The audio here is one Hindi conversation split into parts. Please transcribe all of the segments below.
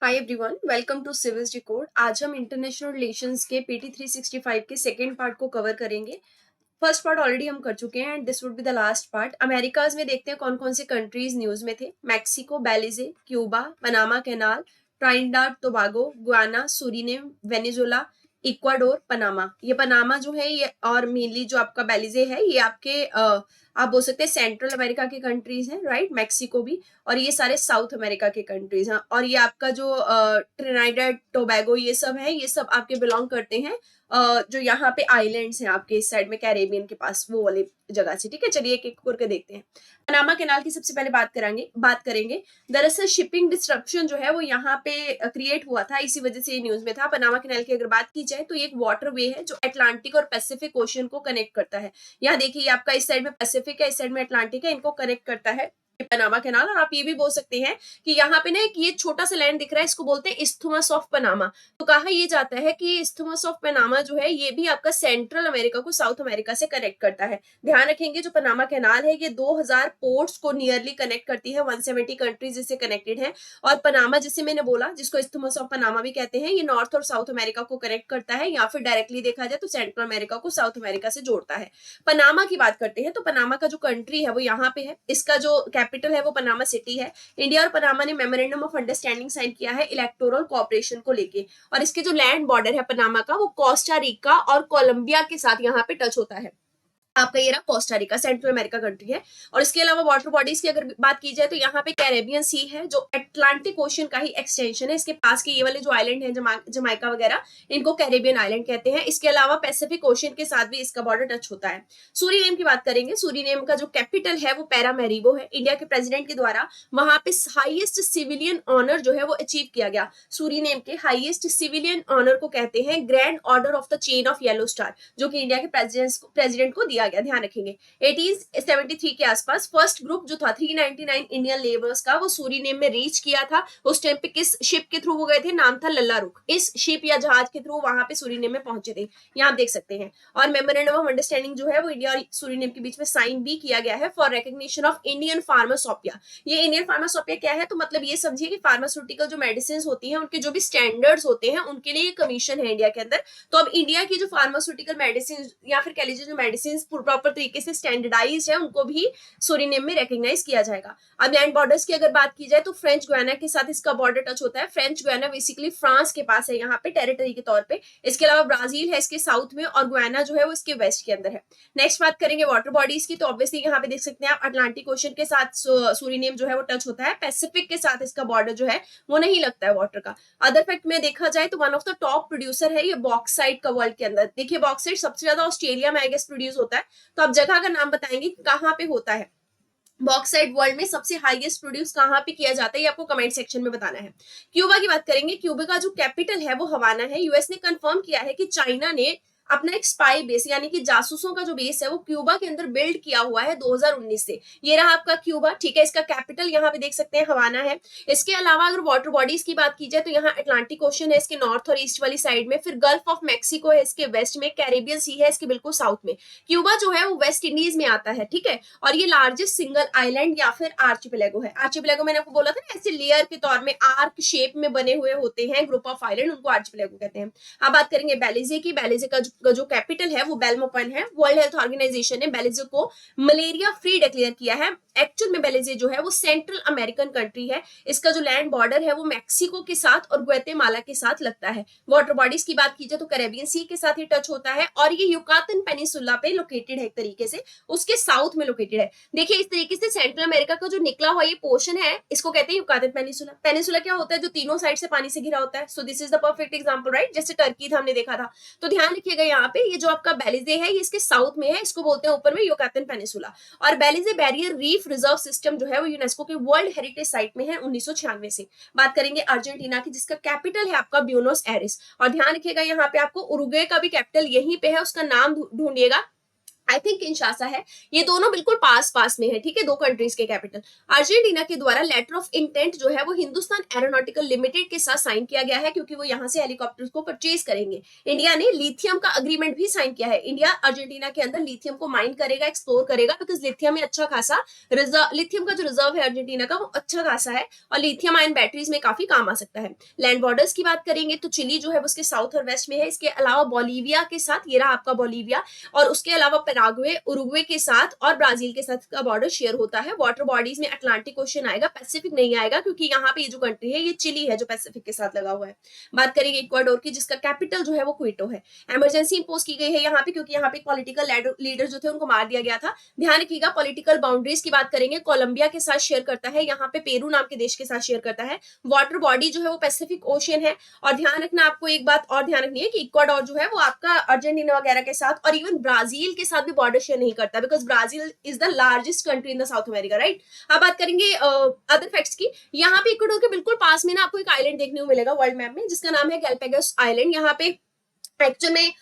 Hi everyone, welcome to civils decode. आज हम इंटरनेशनल रिलेशंस के पीटी 365 के सेकेंड पार्ट को कवर करेंगे। फर्स्ट पार्ट ऑलरेडी हम कर चुके हैं and this would be the last part. Americas में देखते हैं कौन कौन से कंट्रीज न्यूज में थे। Mexico, Belize, Cuba, Panama Canal, Trinidad Tobago, Guyana, Suriname, Venezuela, Ecuador, Panama. ये पनामा जो है ये और मेनली जो आपका बेलिजे है ये आपके आप बोल सकते हैं सेंट्रल अमेरिका के कंट्रीज हैं, राइट। मैक्सिको भी, और ये सारे साउथ अमेरिका के कंट्रीज हैं। और ये आपका जो ट्रिनिडाद टोबैगो ये सब है, ये सब आपके बिलोंग करते हैं जो यहाँ पे आइलैंड्स हैं आपके इस साइड में कैरेबियन के पास, वो वाली जगह से। ठीक है, चलिए एक एक करके देखते हैं। पनामा कैनाल की सबसे पहले बात करेंगे। दरअसल शिपिंग डिस्ट्रप्शन जो है वो यहाँ पे क्रिएट हुआ था, इसी वजह से ये न्यूज में था। पनामा कैनाल की अगर बात की जाए तो ये एक वाटर वे है जो अटलांटिक और पैसिफिक ओशियन को कनेक्ट करता है। यहाँ देखिए आपका इस साइड में पैसिफिक है, इस साइड में अटलांटिक है, इनको कनेक्ट करता है पनामा कैनाल। और आप ये भी बोल सकते हैं कि यहाँ पे ना एक ये छोटा सा लैंड दिख रहा है, इसको बोलते हैं इस्थुमस ऑफ पनामा। तो कहा ये जाता है कि इस्थुमस ऑफ पनामा जो है ये भी आपका सेंट्रल अमेरिका को साउथ अमेरिका से कनेक्ट करता है। ध्यान रखेंगे जो पनामा कैनाल है ये 2000 पोर्ट्स को नियरली कनेक्ट करती है, 170 कंट्रीज इससे कनेक्टेड है। और पनामा जिसे मैंने बोला, जिसको इस्थुमस ऑफ पनामा भी कहते हैं, ये नॉर्थ और साउथ अमेरिका को कनेक्ट करता है, या फिर डायरेक्टली देखा जाए तो सेंट्रल अमेरिका को साउथ अमेरिका से जोड़ता है। पनामा की बात करते हैं तो पनामा का जो कंट्री है वो यहाँ पे है, इसका जो कैपिटल है वो पनामा सिटी है। इंडिया और पनामा ने मेमोरेंडम ऑफ अंडरस्टैंडिंग साइन किया है इलेक्टोरल कोऑपरेशन को लेके। और इसके जो लैंड बॉर्डर है पनामा का वो कोस्टा रिका और कोलंबिया के साथ यहाँ पे टच होता है। आपका ये रहा Costa Rica, central America country है। और इसके अलावा वाटर बॉडीज की अगर बात की जाए तो यहाँ पे कैरेबियन सी है जो अटलांटिक ओशियन का ही एक्सटेंशन है। इसके पास के ये वाले जो आइलैंड है जमाइका वगैरह, इनको कैरेबियन आइलैंड कहते हैं। इसके अलावा पैसिफिक ओशियन के साथ भी इसका बॉर्डर टच होता है। सूरीनेम की बात करेंगे। सूरीनेम का जो कैपिटल है वो पैरामेरिबो है। इंडिया के प्रेसिडेंट के द्वारा वहां पे हाईएस्ट सिविलियन ऑनर जो है वो अचीव किया गया। सूरीनेम के हाईएस्ट सिविलियन ऑनर को कहते हैं grand order of the chain of yellow star, जो कि इंडिया के प्रेसिडेंट को दिया गया। ध्यान रखेंगे 1873 के आसपास फर्स्ट ग्रुप जो था 399 इंडियन लेबर्स का, वो सूरीनेम में रीच किया था। उस टाइम पे किस शिप के थ्रू वो गए थे? नाम था लल्ला रुख। इस शिप या जहाज के थ्रू वहां पे सूरीनेम में पहुंचे थे, यहाँ आप देख सकते हैं। और मेमोरेंडम ऑफ अंडरस्टैंडिंग जो है वो इंडिया और सूरीनेम के बीच में साइन भी किया गया है फॉर रिकॉग्निशन ऑफ इंडियन फार्मासोपिया। ये इंडियन फार्मासोपिया क्या है? तो मतलब ये समझिए कि फार्मास्यूटिकल जो मेडिसिन होती हैं उनके जो भी स्टैंडर्ड्स होते हैं उनके लिए कमीशन है इंडिया के अंदर। तो अब इंडिया की जो फार्मास्यूटिकल मेडिसिन या फिर कह लीजिए जो मेडिसिन प्रॉपर तरीके से स्टैंडर्डाइज है उनको भी सूरीनेम में रिकॉग्नाइज किया जाएगा। अब लैंड बॉर्डर्स की अगर बात की जाए तो फ्रेंच गुयाना के साथ इसका बॉर्डर टच होता है। फ्रेंच गुयाना बेसिकली फ्रांस के पास है यहाँ पे टेरिटरी के तौर पे। इसके अलावा ब्राजील है इसके साउथ में और गुयाना जो है वो इसके वेस्ट के अंदर है। नेक्स्ट बात करेंगे वाटर बॉडीज की, तो ऑब्वियसली यहाँ पे देख सकते हैं आप अटलांटिक ओशन के साथ सूरीनेम जो है वो टच होता है। पैसिफिक के साथ इसका बॉर्डर जो है वो नहीं लगता है वाटर का। अदर फैक्ट में देखा जाए तो one of the top producer है ये बॉक्साइट का वर्ल्ड के अंदर। देखिए बॉक्साइट सबसे ज्यादा ऑस्ट्रेलिया में आई गेस प्रोड्यूस होता है। तो आप जगह का नाम बताएंगे कहाँ पे होता है बॉक्साइट वर्ल्ड में सबसे हाईएस्ट प्रोड्यूस कहाँ पे किया जाता है, ये आपको कमेंट सेक्शन में बताना है। क्यूबा की बात करेंगे। क्यूबा का जो कैपिटल है वो हवाना है। यूएस ने कंफर्म किया है कि चाइना ने अपना एक स्पाई बेस यानी कि जासूसों का जो बेस है वो क्यूबा के अंदर बिल्ड किया हुआ है 2019 से। ये रहा आपका क्यूबा, ठीक है। इसका कैपिटल यहाँ पे देख सकते हैं हवाना है। इसके अलावा अगर वाटर बॉडीज की बात की जाए तो यहाँ अटलांटिक ओशन है इसके नॉर्थ और ईस्ट वाली साइड में, फिर गल्फ ऑफ मैक्सिको है इसके वेस्ट में, कैरेबियन सी है इसके बिल्कुल साउथ में। क्यूबा जो है वो वेस्ट इंडीज में आता है, ठीक है। और ये लार्जेस्ट सिंगल आइलैंड या फिर आर्चिपेलागो है। आर्चिपेलागो मैंने आपको बोला था ना, ऐसे लेयर के तौर में आर्क शेप में बने हुए होते हैं ग्रुप ऑफ आइलैंड, उनको आर्चिपेलागो कहते हैं। अब बात करेंगे बेलिजे की। बेलिजे का जो कैपिटल है वो बेल्मोपन है। वर्ल्ड हेल्थ ऑर्गेनाइजेशन ने बेलिजे को मलेरिया फ्री डिक्लेयर किया है। एक्चुअल में बेलिजे जो है वो सेंट्रल अमेरिकन कंट्री है। इसका जो लैंड बॉर्डर है वो मैक्सिको के साथ और ग्वाटेमाला के साथ लगता है। वाटर बॉडीज की बात की जाए तो कैरेबियन सी के साथ ही टच होता है और ये युकातन पेनिसुला पे लोकेटेड है, एक तरीके से उसके साउथ में लोकेटेड है। देखिए इस तरीके से सेंट्रल अमेरिका का जो निकला हुआ ये पोर्शन है इसको कहते हैं युकातन पेनिसुला। पेनिसुला क्या होता है? जो तीनों साइड से पानी से घिरा होता है। So this is the perfect example, right. जैसे टर्की था हमने देखा था। तो ध्यान रखिएगा यहाँ पे ये जो आपका बेलिजे है ये इसके साउथ में है, इसको बोलते हैं ऊपर में युकातन पेनिसुला। और बेलिजे बैरियर रीफ रिजर्व सिस्टम जो है वो यूनेस्को के वर्ल्ड हेरिटेज साइट में है 1996 से। बात करेंगे अर्जेंटीना की, जिसका कैपिटल है आपका ब्यूनोस एरिस। और ध्यान रखिएगा यहाँ पे आपको उरुग्वे का भी कैपिटल यहीं पे है, उसका नाम ढूंढिएगा। आई थिंक किंशासा है। ये दोनों बिल्कुल पास पास में है, ठीक है, दो कंट्रीज के कैपिटल। अर्जेंटीना के द्वारा लेटर ऑफ इंटेंट जो है वो हिंदुस्तान एरोनॉटिकल लिमिटेड के साथ साइन किया गया है, क्योंकि वो यहाँ से हेलीकॉप्टर्स को परचेज करेंगे। इंडिया ने लिथियम का अग्रीमेंट भी साइन किया है। इंडिया अर्जेंटीना के अंदर लिथियम को माइन करेगा, एक्सप्लोर करेगा, बिकॉज लिथियम में अच्छा खासा रिजर्व, लिथियम का जो रिजर्व है अर्जेंटीना का वो अच्छा खासा है, और लिथियम आयन बैटरीज में काफी काम आ सकता है। लैंड बॉर्डर्स की बात करेंगे तो चिली जो है उसके साउथ और वेस्ट में है। इसके अलावा बोलीविया के साथ, ये रहा आपका बोलीविया, और उसके अलावा पैराग्वे, उरुग्वे के साथ और ब्राजील के साथ का बॉर्डर शेयर होता है। वाटर बॉडीज में अटलांटिक ओशन आएगा, पैसिफिक नहीं आएगा, क्योंकि यहाँ पे ये जो कंट्री है ये चिली है जो पैसिफिक के साथ लगा हुआ है। बात करेंगे इक्वाडोर की, जिसका कैपिटल जो है वो क्विटो है। इमरजेंसी इंपोज की गई है यहाँ पे, क्योंकि यहाँ पे पॉलिटिकल लीडर जो थे उनको मार दिया गया था। ध्यान रखिएगा। पॉलिटिकल बाउंड्रीज की बात करेंगे, कोलंबिया के साथ शेयर करता है, यहाँ पे पेरू नाम के देश के साथ शेयर करता है। वाटर बॉडी जो है वो पैसिफिक ओशियन है। और ध्यान रखना, आपको एक बात और ध्यान रखनी है कि इक्वाडोर जो है वो आपका अर्जेंटीना वगैरह के साथ और इवन ब्राजील के साथ भी बॉर्डर शेयर नहीं करता, because Brazil is the largest country in the south America, right. अब बात करेंगे अदर फैक्ट्स की। यहाँ पे इक्वाडोर के बिल्कुल पास में ना आपको एक आइलैंड देखने को मिलेगा वर्ल्ड मैप में, जिसका नाम है गैलापागोस आइलैंड। यहाँ पे एक्चुअल में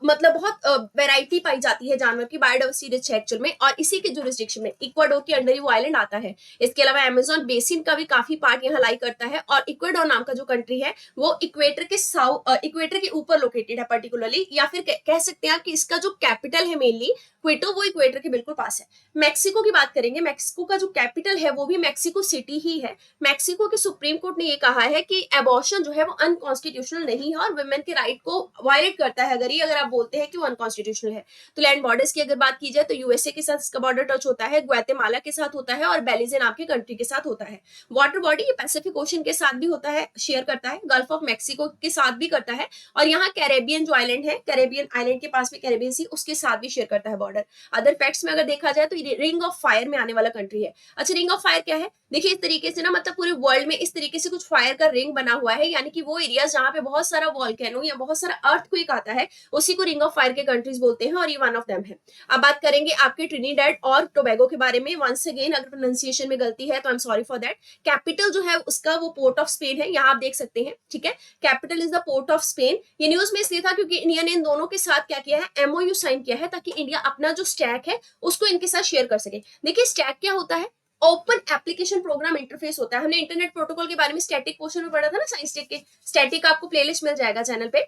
मतलब बहुत वैरायटी पाई जाती है जानवर की, बायोडाइवर्सिटी रिच है एक्चुअल में, और इसी के जुरिस्डिक्शन में इक्वाडोर के अंडर ही वो आइलैंड आता है। इसके अलावा अमेजोन बेसिन का भी काफी पार्ट यहाँ लाई करता है, और इक्वाडोर नाम का जो कंट्री है वो इक्वेटर के ऊपर लोकेटेड है पर्टिकुलरली, या फिर कह सकते हैं कि इसका जो कैपिटल है मेनली क्विटो, वो इक्वेटर के बिल्कुल पास है। मैक्सिको की बात करेंगे, मैक्सिको का जो कैपिटल है वो भी मैक्सिको सिटी ही है। मैक्सिको के सुप्रीम कोर्ट ने ये कहा है कि एबॉर्शन जो है वो अनकॉन्स्टिट्यूशनल नहीं है, और वुमेन के राइट को वायलेट करता है अगर आप बोलते हैं कि वो अनकॉन्स्टिट्यूशनल है। तो लैंड बॉर्डर्स की अगर बात की जाए तो यूएसए के साथ इसका बॉर्डर टच होता है, ग्वाटेमाला के साथ होता है, और बेलिजे नाम के कंट्री के साथ होता है। वाटर बॉडी ये पैसिफिक ओशन के साथ भी होता है, शेयर करता है, गल्फ ऑफ मैक्सिको के साथ भी करता है, और यहाँ कैरेबियन जो आइलैंड है, कैरेबियन आइलैंड के पास में कैरेबियन सी, उसके साथ भी शेयर करता है बॉर्डर। अदर फैक्ट्स में अगर देखा जाए तो रिंग ऑफ फायर में आने वाला कंट्री है। अच्छा, रिंग ऑफ फायर क्या है? देखिए, इस तरीके से ना, मतलब पूरे वर्ल्ड में इस तरीके से कुछ फायर का रिंग बना हुआ है, यानी कि वो एरिया जहां पे बहुत सारा वॉल्केनो या बहुत सारा अर्थक्वेक आता है, उसी को रिंग ऑफ फायर के कंट्रीज बोलते हैं, और ये वन ऑफ देम है। अब बात करेंगे आपके ट्रिनिडेड और टोबैगो के बारे में। वंस अगेन अगर प्रोनाउंसिएशन में गलती है तो I am sorry for that. Capital जो है उसका वो पोर्ट ऑफ स्पेन है, यहाँ आप देख सकते हैं, ठीक है। Capital is the port of Spain. ये न्यूज में इसलिए था क्योंकि इंडिया ने इन दोनों के साथ क्या किया है, एमओयू साइन किया है, ताकि इंडिया अपना जो स्टैक है उसको इनके साथ शेयर कर सके। देखिए, स्टैक क्या होता है? ओपन एप्लीकेशन प्रोग्राम इंटरफेस होता है। हमने इंटरनेट प्रोटोकॉल के बारे में स्टैटिक पोर्शन में पढ़ा था ना, साइंस टेक के। स्टैटिक आपको प्लेलिस्ट मिल जाएगा चैनल पे,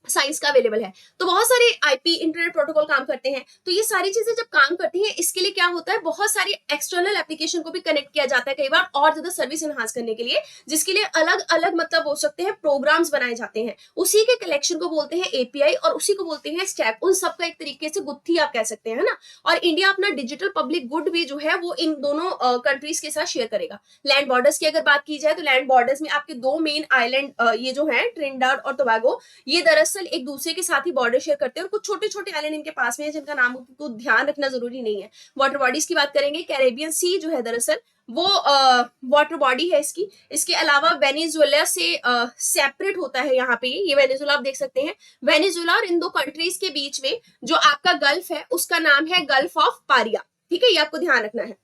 साइंस का अवेलेबल है। तो बहुत सारे आईपी इंटरनेट प्रोटोकॉल काम करते हैं। तो ये सारी चीजें जब काम करती हैं, इसके लिए क्या होता है, बहुत सारी एक्सटर्नल एप्लीकेशन को भी कनेक्ट किया जाता है कई बार, और ज्यादा सर्विस एनहांस करने के लिए, जिसके लिए अलग अलग मतलब हो सकते हैं प्रोग्राम्स बनाए जाते हैं। उसी के कलेक्शन को बोलते हैं एपीआई, और उसी को बोलते हैं स्टैक। उन सबका एक तरीके से गुत्थी आप कह सकते हैं, है ना। और इंडिया अपना डिजिटल पब्लिक गुड भी जो है वो इन दोनों कंट्रीज के साथ शेयर करेगा। लैंड बॉर्डर्स की अगर बात की जाए तो लैंड बॉर्डर्स में आपके दो मेन आइलैंड ये जो है ट्रिनिडाद और टोबैगो, ये दरअसल एक दूसरे के साथ ही बॉर्डर शेयर करते हैं, और कुछ छोटे छोटे आइलैंड इनके पास में है जिनका नाम को ध्यान रखना जरूरी नहीं है। वाटर बॉडीज की बात करेंगे, कैरेबियन सी जो है दरअसल वो वाटर बॉडी है इसकी। इसके अलावा वेनेजुएला से सेपरेट होता है यहाँ पे, ये वेनेजुएला आप देख सकते हैं। वेनेजुएला और इन दो कंट्रीज के बीच में जो आपका गल्फ है उसका नाम है गल्फ ऑफ पारिया, ठीक है, ये आपको ध्यान रखना है।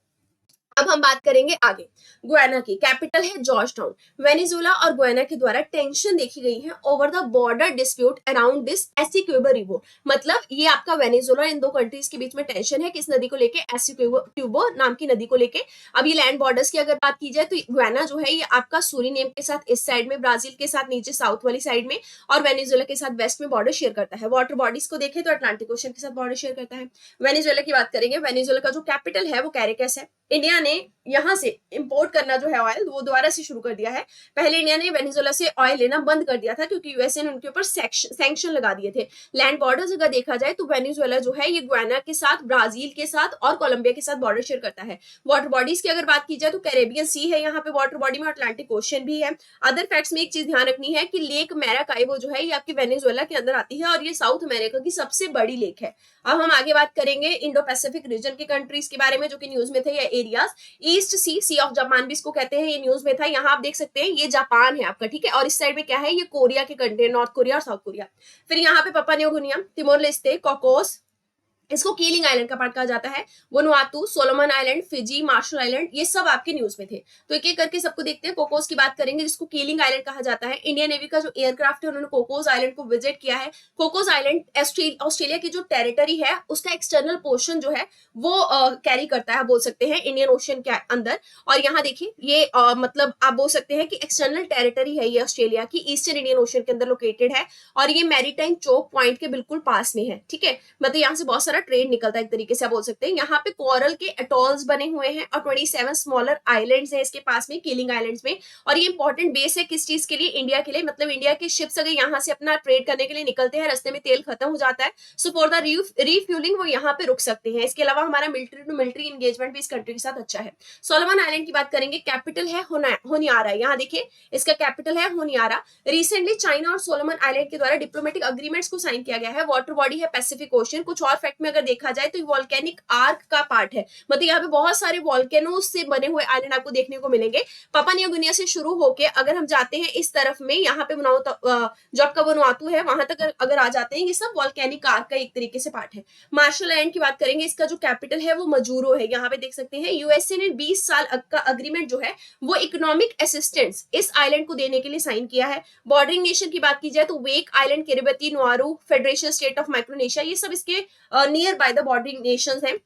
अब हम बात करेंगे आगे गुयाना की। कैपिटल है जॉर्ज टाउन। वेनेजुएला और गुयाना के द्वारा टेंशन देखी गई है over the border dispute around this Essequibo river. मतलब ये आपका वेनेजुएला इन दो कंट्रीज के बीच में टेंशन है, किस नदी को लेके, एसिक्यूबो नाम की नदी को लेके। अब ये लैंड बॉर्डर्स की अगर बात की जाए तो गुयाना जो है ये आपका सूरीनेम के साथ इस साइड में, ब्राजील के साथ नीचे साउथ वाली साइड में, और वेनेजुएला के साथ वेस्ट में बॉर्डर शेयर करता है। वाटर बॉडीज को देखें तो अटलांटिक ओशन के साथ बॉर्डर शेयर करता है। वेनेजुएला की बात करेंगे, वेनेजुएला का जो कैपिटल है वो कैरेकस है। इंडिया ने यहाँ से इंपोर्ट करना जो है ऑयल वो दोबारा से शुरू कर दिया है। पहले इंडिया ने वेनेजुएला से ऑयल लेना बंद कर दिया था क्योंकि यूएसए ने उनके ऊपर सैंक्शन लगा दिए थे। लैंड बॉर्डर्स अगर देखा जाए तो वेनेजुएला जो है ये गुयाना के साथ, ब्राजील के साथ और कोलंबिया के साथ बॉर्डर शेयर करता है। वाटर बॉडीज की अगर बात की जाए तो कैरेबियन सी है यहाँ पे वाटर बॉडी में, अटलांटिक ओशन भी है। अदर फैक्ट्स में एक चीज ध्यान रखनी है कि लेक मैराकाइबो जो है ये आपके वेनेजुएला के अंदर आती है, और ये साउथ अमेरिका की सबसे बड़ी लेक है। अब हम आगे बात करेंगे इंडो पैसिफिक रीजन के कंट्रीज के बारे में जो कि न्यूज में थे, या areas. East Sea of Japan भी इसको कहते हैं, ये न्यूज में था। यहाँ आप देख सकते हैं ये जापान है आपका, ठीक है, और इस साइड में क्या है, ये कोरिया के कंट्री, नॉर्थ कोरिया और साउथ कोरिया। फिर यहाँ पे Papua New Guinea, Timor Leste, Cocos, इसको कीलिंग आइलैंड का पार्ट कहा जाता है। Vanuatu, Solomon island, Fiji, Marshall island, ये सब आपके न्यूज में थे। तो एक एक करके सबको देखते हैं। कोकोस की बात करेंगे जिसको कीलिंग आइलैंड कहा जाता है। इंडियन नेवी का जो एयरक्राफ्ट है उन्होंने कोकोस आइलैंड को विजिट किया है। कोकोस आइलैंड ऑस्ट्रेलिया की जो टेरिटरी है उसका एक्सटर्नल पोर्शन जो है वो कैरी करता है, बोल सकते हैं, इंडियन ओशन के अंदर। और यहाँ देखिए ये मतलब आप बोल सकते हैं कि एक्सटर्नल टेरिटरी है ये ऑस्ट्रेलिया की, ईस्टर्न इंडियन ओशन के अंदर लोकेटेड है और ये मैरीटाइम चोक पॉइंट के बिल्कुल पास में है। ठीक है, मतलब यहाँ से बहुत सारा ट्रेड निकलता है, एक तरीके से आप बोल सकते हैं। यहाँ पे कोरल के अटॉल्स बने हुए हैं और 27 स्मॉलर आइलैंड्स हैं इसके पास में, कीलिंग आइलैंड्स में। और ये इंपॉर्टेंट बेस है किस चीज के लिए? इंडिया के लिए। मतलब इंडिया के शिप्स अगर यहाँ से अपना ट्रेड करने के लिए निकलते हैं, रास्ते में तेल खत्म हो जाता है, सो फॉर द रीफ्यूलिंग वो यहाँ पे रुक सकते हैं। इसके अलावा हमारा मिलिट्री टू मिलिट्री एंगेजमेंट भी इस कंट्री के साथ अच्छा है। सोलोमन आइलैंड की बात करेंगे, कैपिटल है होनियारा। यहाँ देखिए इसका कैपिटल है होनियारा। रिसेंटली चाइना और सोलोमन आइलैंड के द्वारा डिप्लोमेटिक अग्रीमेंट्स को साइन किया गया है। वाटर बॉडी है पैसिफिक ओशन। कुछ और फैक्ट में अगर देखा जाए तो ये वॉल्केनिक आर्क का पार्ट है, मतलब यहाँ पे बहुत सारे वॉल्केनोज से बने हुए आइलैंड आपको देखने को मिलेंगे। पापा न्यू गिनिया से शुरू होके अगर हम जाते हैं इस तरफ में, यहाँ पे जो आपका वनुआतू है वहां तक अगर आ जाते हैं, ये सब वॉल्केनिक आर्क का एक तरीके से पार्ट है। मार्शल आइलैंड की बात करेंगे, इसका जो कैपिटल है वो मजूरो है। यहाँ पे देख सकते हैं यूएसए ने 20 साल का अग्रीमेंट जो है वो इकोनॉमिक असिस्टेंस इस आइलैंड को देने के लिए साइन किया है। बॉर्डरिंग नेशन की बात की जाए तो Wake island, Kiribati, Nauru, federation state of Micronesia, ये सब इसके nearby the bordering nations हैं।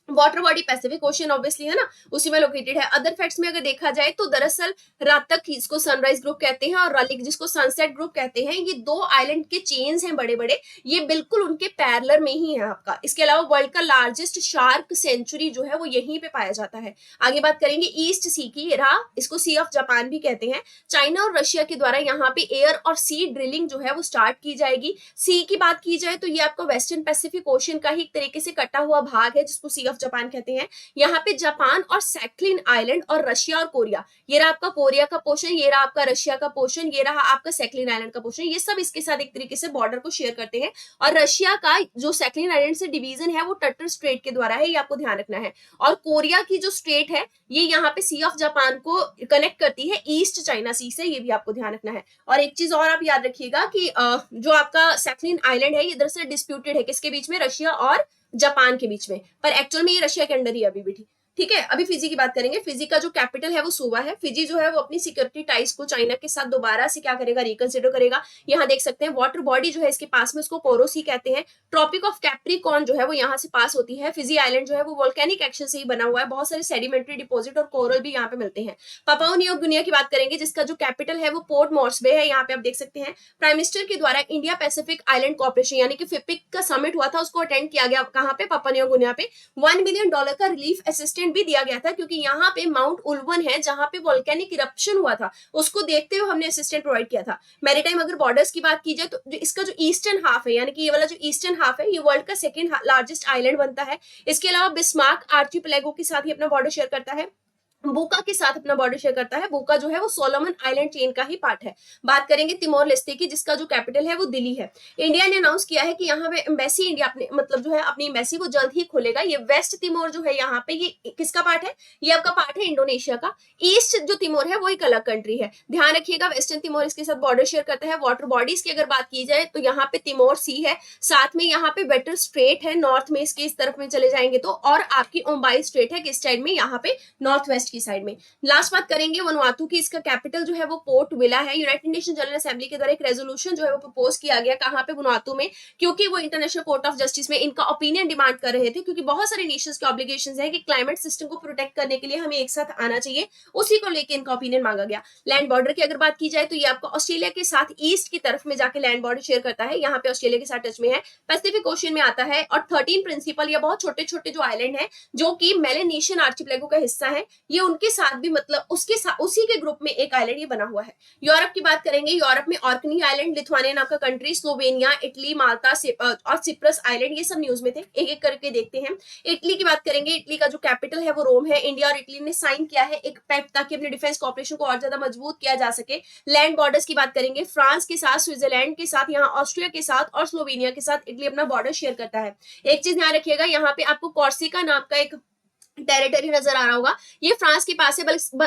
Water body Pacific ocean obviously है ना, उसी में लोकेटेड है। अदर फैक्ट्स में अगर देखा जाए तो दरअसल रातक जिसको सनराइज ग्रुप कहते हैं और रलिक जिसको सनसेट ग्रुप कहते हैं, ये दो आइलैंड के चेन्स हैं बड़े बड़े, ये बिल्कुल उनके पैरेलल में ही है आपका। इसके अलावा वर्ल्ड का लार्जेस्ट शार्क सेंचुरी जो है वो यहीं पे पाया जाता है। आगे बात करेंगे ईस्ट सी की, रहा इसको सी ऑफ जापान भी कहते हैं। चाइना और रशिया के द्वारा यहाँ पे एयर और सी ड्रिलिंग जो है वो स्टार्ट की जाएगी। सी की बात की जाए तो ये आपका वेस्टर्न पैसिफिक ओशन का ही एक तरीके से कटा हुआ भाग है जिसको सी ऑफ जापान कहते हैं। यहाँ पे जापान और सैकलिन आइलैंड और रशिया और कोरिया, ये रहा आपका कोरिया का पोर्शन, ये रहा आपका रशिया का पोर्शन, ये रहा आपका सैकलिन आइलैंड का पोर्शन, ये सब इसके साथ एक तरीके से बॉर्डर को शेयर करते हैं। और रशिया का जो सैकलिन आइलैंड से डिवीजन है वो टटर स्ट्रेट के द्वारा है, ये आपको ध्यान रखना है। और कोरिया की जो स्ट्रेट है ये यहाँ पे सी ऑफ जापान को कनेक्ट करती है ईस्ट चाइना सी से, ये भी आपको ध्यान रखना है। और एक चीज और आप याद रखिएगा कि जो आपका सैकलिन आइलैंड है ये दरअसल डिस्प्यूटेड है किसके बीच में? रशिया और जापान के बीच में, पर एक्चुअल में ये रशिया के अंडर ही अभी भी। ठीक है, अभी फिजी की बात करेंगे। फिजी का जो कैपिटल है वो सुवा है। फिजी जो है वो अपनी सिक्योरिटी टाइज को चाइना के साथ दोबारा से क्या करेगा? रिकंसिडर करेगा। यहाँ देख सकते हैं वाटर बॉडी जो है इसके पास में, उसको कोरोसी कहते हैं। ट्रॉपिक ऑफ कैप्रिकॉर्न जो है वो यहाँ से पास होती है। फिजी आइलैंड जो है वो वोल्केनिक एक्शन से ही बना हुआ है, बहुत सारे सेडिमेंट्री डिपोजिट और कोरल भी यहाँ पे मिलते हैं। पापुआ न्यू गिनिया की बात करेंगे जिसका जो कैपिटल है वो पोर्ट मॉर्सबे है। यहाँ पे आप देख सकते हैं प्राइम मिनिस्टर के द्वारा इंडिया पैसिफिक आइलैंड कॉर्पोरेशन यानी कि फिपिक का समिट हुआ था, उसको अटेंड किया गया। कहाँ पे? पापुआ न्यू गिनिया पे। $1 मिलियन का रिलीफ असिस्टेंट भी दिया गया था क्योंकि यहाँ पे माउंट उल्वन है जहां पे वोल्केनिक इरप्शन हुआ था, उसको देखते हुए हमने असिस्टेंट प्रोवाइड किया था। मैरीटाइम अगर बॉर्डर्स की बात की जाए तो इसका जो ईस्टर्न हाफ है, यानी कि ये वाला जो ईस्टर्न हाफ है, ये वर्ल्ड का सेकंड लार्जेस्ट आइलैंड बनता है। इसके अलावा बिस्मार्क आर्चिपेलागो के साथ ही अपना बॉर्डर शेयर करता है। बोका के साथ अपना बॉर्डर शेयर करता है। बोका जो है वो सोलोमन आइलैंड चेन का ही पार्ट है। बात करेंगे तिमोर लेस्ते की जिसका जो कैपिटल है वो दिल्ली है। इंडिया ने अनाउंस किया है कि यहाँ पे एम्बेसी इंडिया अपने मतलब जो है अपनी एम्बेसी वो जल्द ही खोलेगा। ये वेस्ट तिमोर जो है यहाँ पे ये किसका पार्ट है? ये आपका पार्ट है इंडोनेशिया का। ईस्ट जो तिमोर है वो एक अलग कंट्री है, ध्यान रखिएगा। वेस्टर्न तिमोर इसके साथ बॉर्डर शेयर करता है। वाटर बॉडीज की अगर बात की जाए तो यहाँ पे तिमोर सी है, साथ में यहाँ पे बेटर स्ट्रेट है नॉर्थ में, इसके इस तरफ में चले जाएंगे तो, और आपकी ओम्बाई स्ट्रेट है किस साइड में? यहाँ पे नॉर्थ वेस्ट की साइड में। लास्ट बात करेंगे वनुआतू की, इसका कैपिटल जो है वो पोर्ट विला है। यूनाइटेड नेशन जनरल असेंबली के द्वारा एक रेजोल्यूशन जो है वो प्रपोज किया गया, कहां पे? वनुआतू में, क्योंकि वो इंटरनेशनल कोर्ट ऑफ जस्टिस में इनका ओपिनियन डिमांड कर रहे थे, क्योंकि बहुत सारे नेशंस के ऑब्लिगेशंस है कि क्लाइमेट सिस्टम को प्रोटेक्ट करने के लिए हमें एक साथ आना चाहिए, उसी को लेकर इनका ओपिनियन मांगा गया। लैंड बॉर्डर की अगर बात की जाए तो ये आपको ऑस्ट्रेलिया के साथ ईस्ट की तरफ में जाके लैंड बॉर्डर शेयर करता है, यहाँ पे ऑस्ट्रेलिया के साथ टच में है, पैसिफिक ओशन में आता है। और 13 प्रिंसिपल या बहुत छोटे छोटे जो आइलैंड है जो कि मेलेनेशियन आर्चिपेलागो का हिस्सा है, ये उनके साथ भी मतलब उसी के ग्रुप में एक आइलैंड ये बना हुआ है। यूरोप की बात करेंगे, यूरोप में ऑर्कनी आइलैंड, लिथुआनिया नाम का कंट्री, स्लोवेनिया, इटली, माल्टा और सिप्रस आइलैंड, ये सब न्यूज में थे। एक एक करके देखते हैं। इटली की बात करेंगे, इटली का जो कैपिटल है वो रोम है। इंडिया और इटली ने साइन किया है एक पैक्ट ताकि अपने डिफेंस कॉर्पोरेशन को और ज्यादा मजबूत किया जा सके। लैंड बॉर्डर्स की बात करेंगे, फ्रांस के साथ, स्विट्जरलैंड के साथ, यहाँ ऑस्ट्रिया के साथ और स्लोवेनिया के साथ इटली अपना बॉर्डर शेयर करता है। एक चीज ध्यान रखिएगा, यहाँ पे आपको कॉर्सिका नाम का एक टेरिटरी नजर आ रहा होगा, ये फ्रांस के पास है,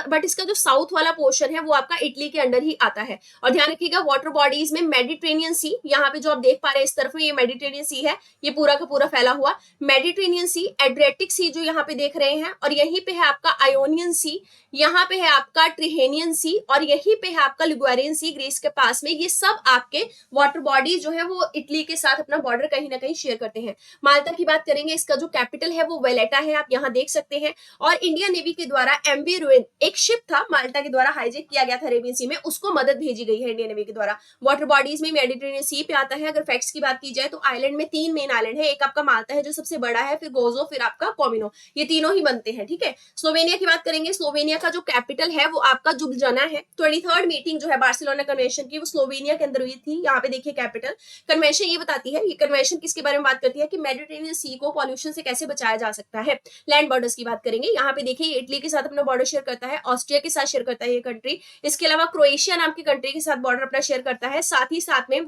बट इसका जो साउथ वाला पोर्शन है वो आपका इटली के अंडर ही आता है। और ध्यान रखिएगा वाटर बॉडीज में मेडिटेरेनियन सी, यहाँ पे जो आप देख पा रहे हैं इस तरफ में ये मेडिटेरेनियन सी है, ये पूरा का पूरा फैला हुआ मेडिटेरेनियन सी, एड्रियाटिक सी जो यहाँ पे देख रहे हैं, और यहीं पे है आपका आयोनियन सी, यहाँ पे है आपका ट्रिहेनियन सी, और यहीं पे है आपका लिगुएरियन सी ग्रीस के पास में। ये सब आपके वाटर बॉडी जो है वो इटली के साथ अपना बॉर्डर कहीं ना कहीं शेयर करते हैं। माल्टा की बात करेंगे, इसका जो कैपिटल है वो वेलेटा है, आप यहाँ देख सकते हैं। और इंडियन नेवी के द्वारा एमवी रुइन, एक शिप था माल्टा के द्वारा हाईजेक किया गया था अरेबियन सी में, उसको मदद भेजी गई है इंडियन नेवी के द्वारा। वाटर बॉडीज में मेडिटेरेनियन सी पे आता है। अगर फैक्ट्स की बात की जाए तो आइलैंड में 3 मेन आइलैंड है, एक आपका माल्टा है जो सबसे बड़ा है, फिर गोजो, फिर आपका कोमिनो, ये तीनों ही बनते हैं, ठीक है। स्लोवेनिया की बात करेंगे, स्लोवेनिया का जो कैपिटल है वो आपका जुब्जना है। 23rd मीटिंग जो है बार्सिलोना कन्वेंशन की वो स्लोवेनिया के अंदर हुई थी। यहाँ पे देखिए कैपिटल कन्वेंशन ये बताती है, ये कन्वेंशन किसके बारे में बात करती है कि मेडिटेरेनियन सी को पॉल्यूशन से कैसे बचाया जा सकता है। लैंड बॉर्डर्स की बात करेंगे, यहाँ पे देखिए इटली के साथ अपना बॉर्डर शेयर करता है, ऑस्ट्रिया के साथ शेयर करता है ये कंट्री, इसके अलावा क्रोएशिया नाम की कंट्री के साथ बॉर्डर अपना शेयर करता है, साथ ही साथ में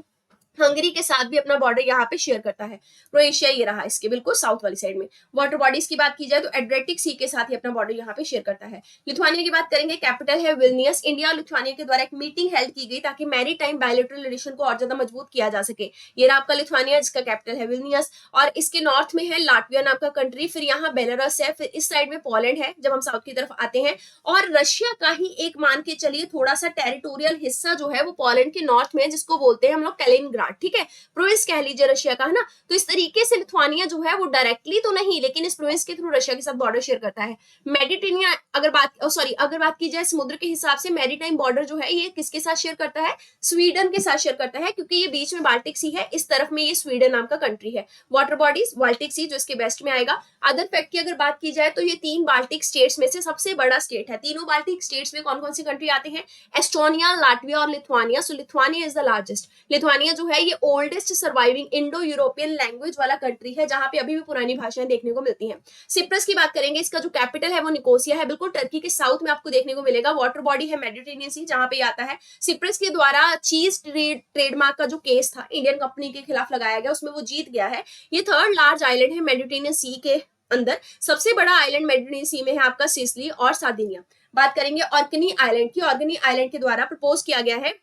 हंगरी के साथ भी अपना बॉर्डर यहाँ पे शेयर करता है। क्रोएशिया ये रहा इसके बिल्कुल साउथ वाली साइड में। वाटर बॉडीज की बात की जाए तो एड्रियाटिक सी के साथ ही अपना बॉर्डर यहाँ पे शेयर करता है। लिथुआनिया की बात करेंगे, कैपिटल है विल्नियस। इंडिया और लिथुआनिया के द्वारा एक मीटिंग हेल्ड की गई ताकि मैरीटाइम बायलैटरल रिलेशन को और ज्यादा मजबूत किया जा सके। ये रहा आपका लिथुआनिया जिसका कैपिटल है विल्नियस, और इसके नॉर्थ में है लाटविया नाम का कंट्री, फिर यहाँ बेलारस है, फिर इस साइड में पोलैंड है जब हम साउथ की तरफ आते हैं, और रशिया का ही एक मान के चलिए थोड़ा सा टेरिटोरियल हिस्सा जो है वो पोलैंड के नॉर्थ में, जिसको बोलते हैं हम लोग कैलिनग्राड, ठीक है, प्रोविंस कह लीजिए रशिया का, है ना। तो इस तरीके से लिथुआनिया जो है वो डायरेक्टली तो नहीं लेकिन इस प्रोविंस के थ्रू रशिया के साथ बॉर्डर शेयर करता है। मेडिटेरेनियन अगर बात की जाए समुद्र के हिसाब से, मैरीटाइम बॉर्डर जो है ये किसके साथ शेयर करता है, स्वीडन के साथ शेयर करता है, क्योंकि ये बीच में बाल्टिक सी है, इस तरफ में ये स्वीडन नाम का कंट्री है। वाटर बॉडीज बाल्टिक सी जो इसके वेस्ट में आएगा। अदर फैक्ट की अगर बात की जाए तो ये 3 बाल्टिक स्टेट्स में से सबसे बड़ा स्टेट है। तीनों बाल्टिक स्टेट्स में कौन कौन सी कंट्री आते हैं, एस्टोनिया, लाटविया और Lithuania. So Lithuania is the largest. Lithuania जो है ये oldest surviving Indo European language वाला कंट्री है, जहां पे अभी भी पुरानी भाषाएं देखने को मिलती हैं। सिप्रस की बात करेंगे, इसका जो कैपिटल है वो निकोसिया है, बिल्कुल टर्की के साउथ में आपको देखने को मिलेगा। वाटर बॉडी है मेडिटेरेनियन सी जहां पे आता है। सिप्रस के द्वारा चीज ट्रेडमार्क का जो केस था इंडियन कंपनी के खिलाफ लगाया गया, उसमें वो जीत गया है। ये 3rd लार्ज आइलैंड है मेडिटेरेनियन सी के अंदर। सबसे बड़ा आइलैंड मेडिटेरेनियन सी में है आपका सिसिली और सार्डिनिया। बात करेंगे ऑर्कनी आइलैंड की। ऑर्कनी आइलैंड के द्वारा प्रपोज किया गया है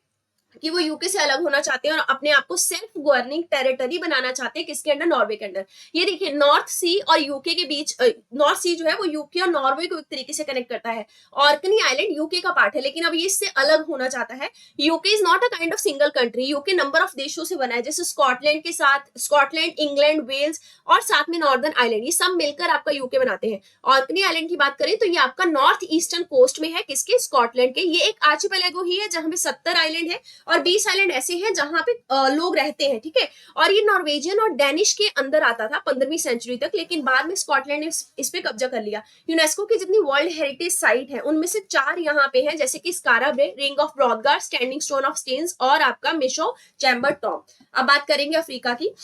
कि वो यूके से अलग होना चाहते हैं और अपने आप को सेल्फ गवर्निंग टेरिटरी बनाना चाहते हैं, किसके अंडर, नॉर्वे के अंडर। ये देखिए नॉर्थ सी और यूके के बीच, नॉर्थ सी जो है वो यूके और नॉर्वे को एक तरीके से कनेक्ट करता है। ऑर्कनी आइलैंड यूके का पार्ट है, लेकिन अब ये इससे अलग होना चाहता है। UK is not a kind of single country. UK number of देशों से बना है, जैसे स्कॉटलैंड के साथ, स्कॉटलैंड, इंग्लैंड, वेल्स और साथ में नॉर्दर्न आइलैंड, ये सब मिलकर आपका यूके बनाते हैं। ऑर्कनी आइलैंड की बात करें तो ये आपका नॉर्थ ईस्टर्न कोस्ट में है, किसके, स्कॉटलैंड के। ये एक आर्चिपेलागो ही है जहां पे 70 आइलैंड है और 20 आइलैंड ऐसे हैं जहां पे लोग रहते हैं, ठीक है। और ये नॉर्वेजियन और डेनिश के अंदर आता था 15वीं सेंचुरी तक, लेकिन बाद में स्कॉटलैंड ने इस पे कब्जा कर लिया। यूनेस्को की जितनी वर्ल्ड हेरिटेज साइट है उनमें से 4 यहाँ पे हैं, जैसे कि Skara Brae, ring of Brodgar, standing stone of Stenness और आपका मिशो चैम्बर टॉम। अब बात करेंगे अफ्रीका की।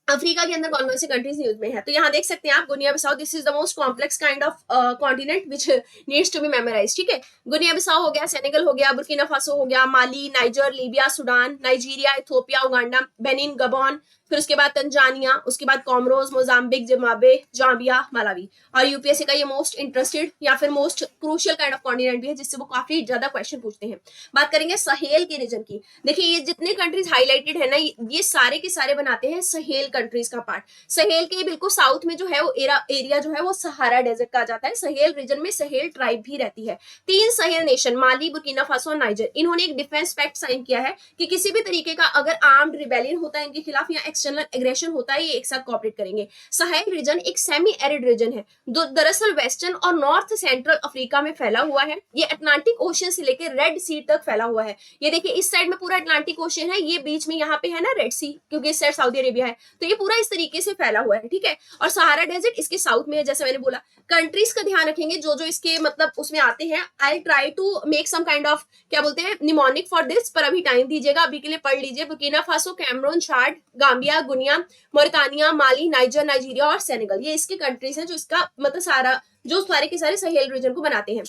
अफ्रीका के अंदर कौन कौन सी कंट्रीज न्यूज में है, तो यहाँ देख सकते हैं आप Guinea Bissau. This is the most complex kind of continent which needs to be memorise, ठीक है। गुनिया बिसाओ हो गया, सेनेगल हो गया, बुर्किना फासो हो गया, Mali, Niger, Libya, Sudan, Nigeria, Ethiopia, Uganda, Benin, Gabon, फिर उसके बाद तंजानिया, उसके बाद Comoros, Mozambique, Zimbabwe, Zambia, Malawi. और यूपीएससी का ये मोस्ट इंटरेस्टेड या फिर most crucial kind of continent भी है, जिससे वो काफी ज्यादा क्वेश्चन पूछते हैं। बात करेंगे सहेल के रीजन की। देखिए ये जितने कंट्रीज हाईलाइटेड है ना, ये सारे के सारे बनाते हैं सहेल कंट्रीज का पार्ट। सहेल के बिल्कुल साउथ में जो है वो एरिया जो है वो सहारा डेजर्ट कहा जाता है। सहेल रीजन में सहेल ट्राइब भी रहती है। 3 सहेल नेशन, माली, बुर्किना फासो और नाइजर, इन्होंने एक डिफेंस पैक्ट साइन किया है कि किसी भी तरीके का अगर आर्म्ड रिबेलियन होता है इनके खिलाफ या एक्सटर्नल एग्रेशन होता है, ये एक साथ कोऑपरेट करेंगे। सहेल रीजन एक सेमी एरिड रीजन है, दरअसल वेस्टर्न और नॉर्थ सेंट्रल अफ्रीका में फैला हुआ है। ये अटलांटिक ओशन से लेकर रेड सी तक फैला हुआ है। ये देखिए इस साइड में पूरा अटलांटिक ओशन है, ये बीच में यहाँ पे है ना रेड सी, क्योंकि इस साइड सऊदी अरेबिया है, तो ये पूरा इस तरीके से फैला हुआ है, ठीक है। और सहारा डेजर्ट इसके साउथ में है, जैसे मैंने बोला। कंट्रीज का ध्यान रखेंगे जो जो इसके मतलब उसमें आते हैं। I try to make some kind of क्या बोलते हैं निमोनिक फॉर दिस, पर अभी टाइम दीजिएगा, अभी के लिए पढ़ लीजिए। बुर्किना फासो, कैमरून, चाड, गाम्बिया, गुनिया, मोरितानिया, माली, नाइजर, नाइजीरिया और सेनेगल, ये इसके कंट्रीज हैं जो इसका मतलब सारा जो सारे के सारे सहेल रीजन को बनाते हैं।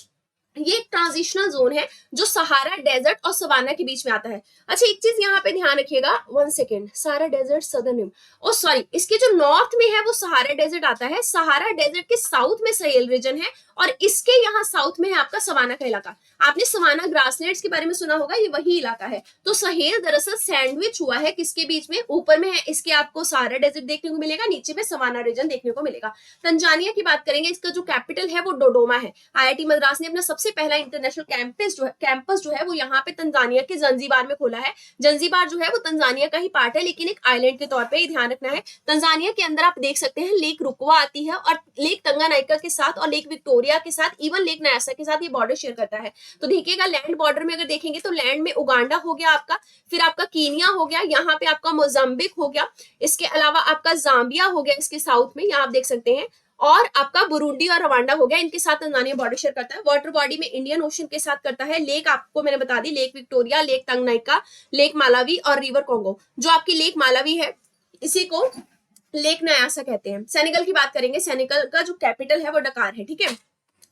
ये एक ट्रांजिशनल जोन है जो सहारा डेजर्ट और सवाना के बीच में आता है। अच्छा एक चीज यहाँ पे ध्यान रखिएगा, 1 सेकेंड, सहारा डेजर्ट सदर्न, ओ सॉरी, इसके जो नॉर्थ में है वो सहारा डेजर्ट आता है, सहारा डेजर्ट के साउथ में सहेल रीजन है, और इसके यहाँ साउथ में है आपका सवाना का इलाका। आपने सवाना ग्रासलैंड्स के बारे में सुना होगा, ये वही इलाका है। तो सहेल दरअसल सैंडविच हुआ है किसके बीच में, ऊपर में है इसके आपको सहारा डेजर्ट देखने को मिलेगा, नीचे में सवाना रीजन देखने को मिलेगा। तंजानिया की बात करेंगे, इसका जो कैपिटल है वो डोडोमा है। आईआईटी मद्रास ने अपना सबसे पहला इंटरनेशनल कैंपस जो है वो यहाँ पे तंजानिया के जंजीबार में खोला है। जंजीबार जो है वो तंजानिया का ही पार्ट है, लेकिन एक आइलैंड के तौर पे ही ध्यान रखना है। तंजानिया के अंदर आप देख सकते हैं लेक रुकवा आती है, और लेक तंगानाइका के साथ और लेक विक्टोरिया के साथ, इवन लेक न्यासा के साथ ये बॉर्डर शेयर करता है। तो देखिएगा लैंड बॉर्डर में अगर देखेंगे तो लैंड में उगांडा हो गया आपका, फिर आपका कीनिया हो गया, यहाँ पे आपका मोजाम्बिक हो गया, इसके अलावा आपका जाम्बिया हो गया इसके साउथ में, यहाँ आप देख सकते हैं, और आपका बुरुंडी और रवांडा हो गया, इनके साथ तंजानिया बॉर्डर शेयर करता है। वाटर बॉडी में इंडियन ओशन के साथ करता है। लेक आपको मैंने बता दी, lake Victoria, lake Tanganyika, lake Malawi और रिवर कोंगो। जो आपकी लेक मालावी है इसी को लेक न्यासा कहते हैं। सेनेगल की बात करेंगे, सेनेगल का जो कैपिटल है वो डकार है, ठीक है।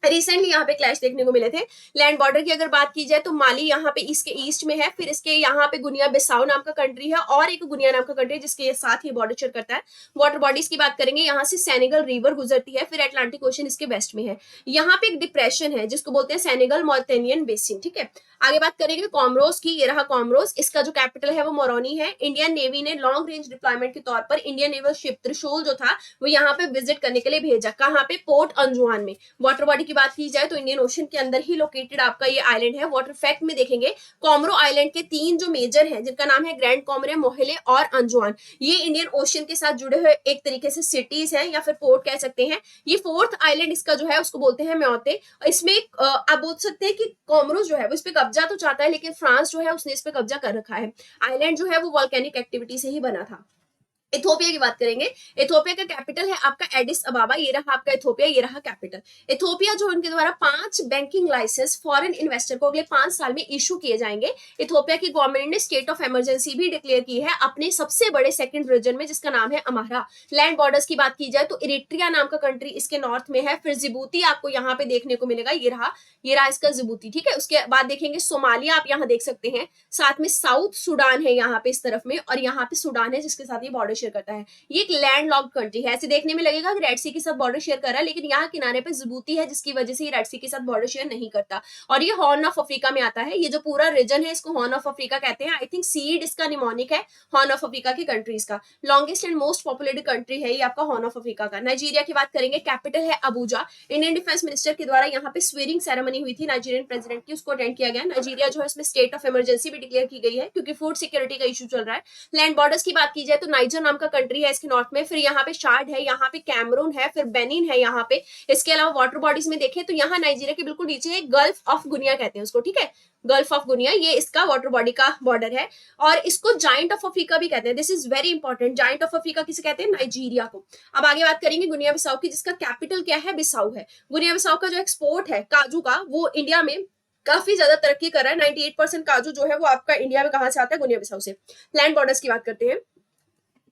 रिसेंटली यहाँ पे क्लैश देखने को मिले थे। लैंड बॉर्डर की अगर बात की जाए तो माली यहाँ पे इसके ईस्ट में है, फिर इसके यहाँ पे गुनिया बिसाऊ नाम का कंट्री है, और एक गुनिया नाम का कंट्री जिसके साथ ही बॉर्डर शेयर करता है। वाटर बॉडीज की बात करेंगे, यहाँ से सेनेगल रिवर गुजरती है, फिर अटलांटिक ओशन इसके वेस्ट में है। यहाँ पे एक डिप्रेशन है जिसको बोलते हैं सेनेगल मॉरिटेनियन बेसिन, ठीक है। आगे बात करेंगे कॉमरोस की, ये रहा कॉमरोस, इसका जो कैपिटल है वो मोरोनी है। इंडियन नेवी ने लॉन्ग रेंज डिप्लॉयमेंट के तौर पर इंडियन नेवल शिप त्रिशूल जो था वो यहाँ पे विजिट करने के लिए भेजा, कहाँ पे, पोर्ट अंजुआन में। वाटर बॉडी की बात की जाए तो इंडियन ओशन के अंदर ही लोकेटेड आपका ये आइलैंड है। वाटर फैक्ट में देखेंगे कॉमरो आइलैंड के 3 जो मेजर हैं जिनका नाम है ग्रैंड कॉमरे, मोहिले और अंजुआन, ये इंडियन ओशन के साथ जुड़े हुए एक तरीके से सिटीज हैं या फिर पोर्ट कह सकते हैं। ये 4th आइलैंड इसका जो है उसको बोलते हैं म्योते। इसमें आप बोल सकते हैं कि कॉमरो जो है वो इस पे कब्जा तो चाहता है, लेकिन फ्रांस जो है उसने इस पे कब्जा कर रखा है। आइलैंड जो है वो वॉल्केनिक एक्टिविटी से ही बना था। इथोपिया की बात करेंगे, इथोपिया का कैपिटल है आपका एडिस अबाबा, ये रहा आपका इथोपिया, ये रहा कैपिटल। इथोपिया जो उनके द्वारा 5 बैंकिंग लाइसेंस फॉरेन इन्वेस्टर को अगले 5 साल में इशू किए जाएंगे। इथोपिया की गवर्नमेंट ने स्टेट ऑफ इमरजेंसी भी डिक्लेयर की है अपने सबसे बड़े सेकंड रीजन में जिसका नाम है अमारा। लैंड बॉर्डर्स की बात की जाए तो इरिट्रिया नाम का कंट्री इसके नॉर्थ में है, फिर जिबूती आपको यहाँ पे देखने को मिलेगा, ये रहा इसका जिबूती, ठीक है। उसके बाद देखेंगे सोमालिया, आप यहाँ देख सकते हैं, साथ में साउथ सुडान है यहाँ पे इस तरफ में, और यहाँ पे सुडान है जिसके साथ ये बॉर्डर शेयर करता है। ये एक लैंड लॉक्ड कंट्री है, ऐसे देखने में लगेगा कि रेड सी के साथ बॉर्डर शेयर कर रहा है, लेकिन यहाँ किनारे पे जिबूती है जिसकी वजह से ये रेड सी के साथ बॉर्डर शेयर नहीं करता, और ये हॉर्न ऑफ अफ्रीका में आता है। ये जो पूरा रीजन है इसको हॉर्न ऑफ अफ्रीका कहते हैं। आई थिंक सीड इसका निमोनिक है हॉर्न ऑफ अफ्रीका की कंट्रीज का। Longest and most populated country है ये आपका हॉर्न ऑफ अफ्रीका का। नाइजीरिया की बात करेंगे, कैपिटल है अबूजा। इंडियन डिफेंस मिनिस्टर के द्वारा यहाँ पे स्वेरिंग सेरेमनी हुई थी नाइजीरियन प्रेसिडेंट की, उसको अटेंड किया गया। नाइजीरिया जो है इसमें स्टेट ऑफ इमरजेंसी भी डिक्लेयर की गई है क्योंकि फूड सिक्योरिटी का इशू चल रहा है। लैंड बॉर्डर्स की बात की जाए तो नाइजर नाम का कंट्री है इसके नॉर्थ में, फिर यहाँ पे शार्ड है, यहाँ पे कैमरून है, फिर बेनिन है यहाँ पे। इसके अलावा वाटर बॉडीज में देखें तो यहाँ नाइजीरिया के बिल्कुल नीचे है गल्फ ऑफ गुनिया कहते हैं उसको, ठीक है, गल्फ ऑफ गुनिया, ये इसका वाटर बॉडी का बॉर्डर है, और इसको जाइंट ऑफ अफ्रीका भी कहते हैं। This is very important, giant of Africa किसे कहते हैं, नाइजीरिया को। अब आगे बात करेंगे गुनिया बिसाऊ की, जिसका कैपिटल क्या है, बिसाऊ है। गुनिया बिसाऊ का जो एक्सपोर्ट है काजू का वो इंडिया में काफी ज्यादा तरक्की कर रहा है। 98% काजू जो है वो आपका इंडिया में कहां से आता है, गुनिया बिसाऊ से। लैंड बॉर्डर्स की बात करते हैं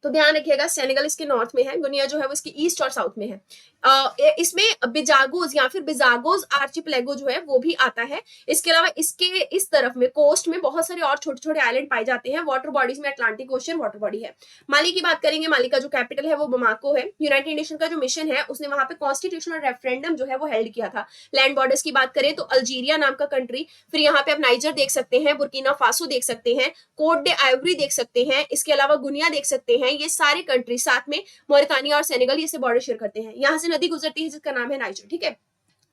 तो ध्यान रखिएगा सेनेगल इसके नॉर्थ में है, गुनिया जो है वो इसके ईस्ट और साउथ में है। इसमें बिजागोज या फिर बिजागोज आर्चिपेलागो जो है वो भी आता है। इसके अलावा इसके इस तरफ में कोस्ट में बहुत सारे और छोटे छोटे आइलैंड पाए जाते हैं। वाटर बॉडीज में अटलांटिक ओशन वाटर बॉडी है। माली की बात करेंगे, माली का जो कैपिटल है वो बमाको है। यूनाइटेड नेशन का जो मिशन है उसने वहां पे कॉन्स्टिट्यूशनल रेफरेंडम जो है वो हेल्ड किया था। लैंड बॉर्डर्स की बात करें तो अल्जीरिया नाम का कंट्री, फिर यहाँ पे आप नाइजर देख सकते हैं, बुर्किना फासो देख सकते हैं, कोट डे आइवरी देख सकते हैं, इसके अलावा गुनिया देख सकते हैं। ये सारे कंट्री साथ में मोरितानिया और सेनेगल ये से बॉर्डर शेयर करते हैं। यहाँ से नदी गुजरती है जिसका नाम है नाइजर, ठीक है।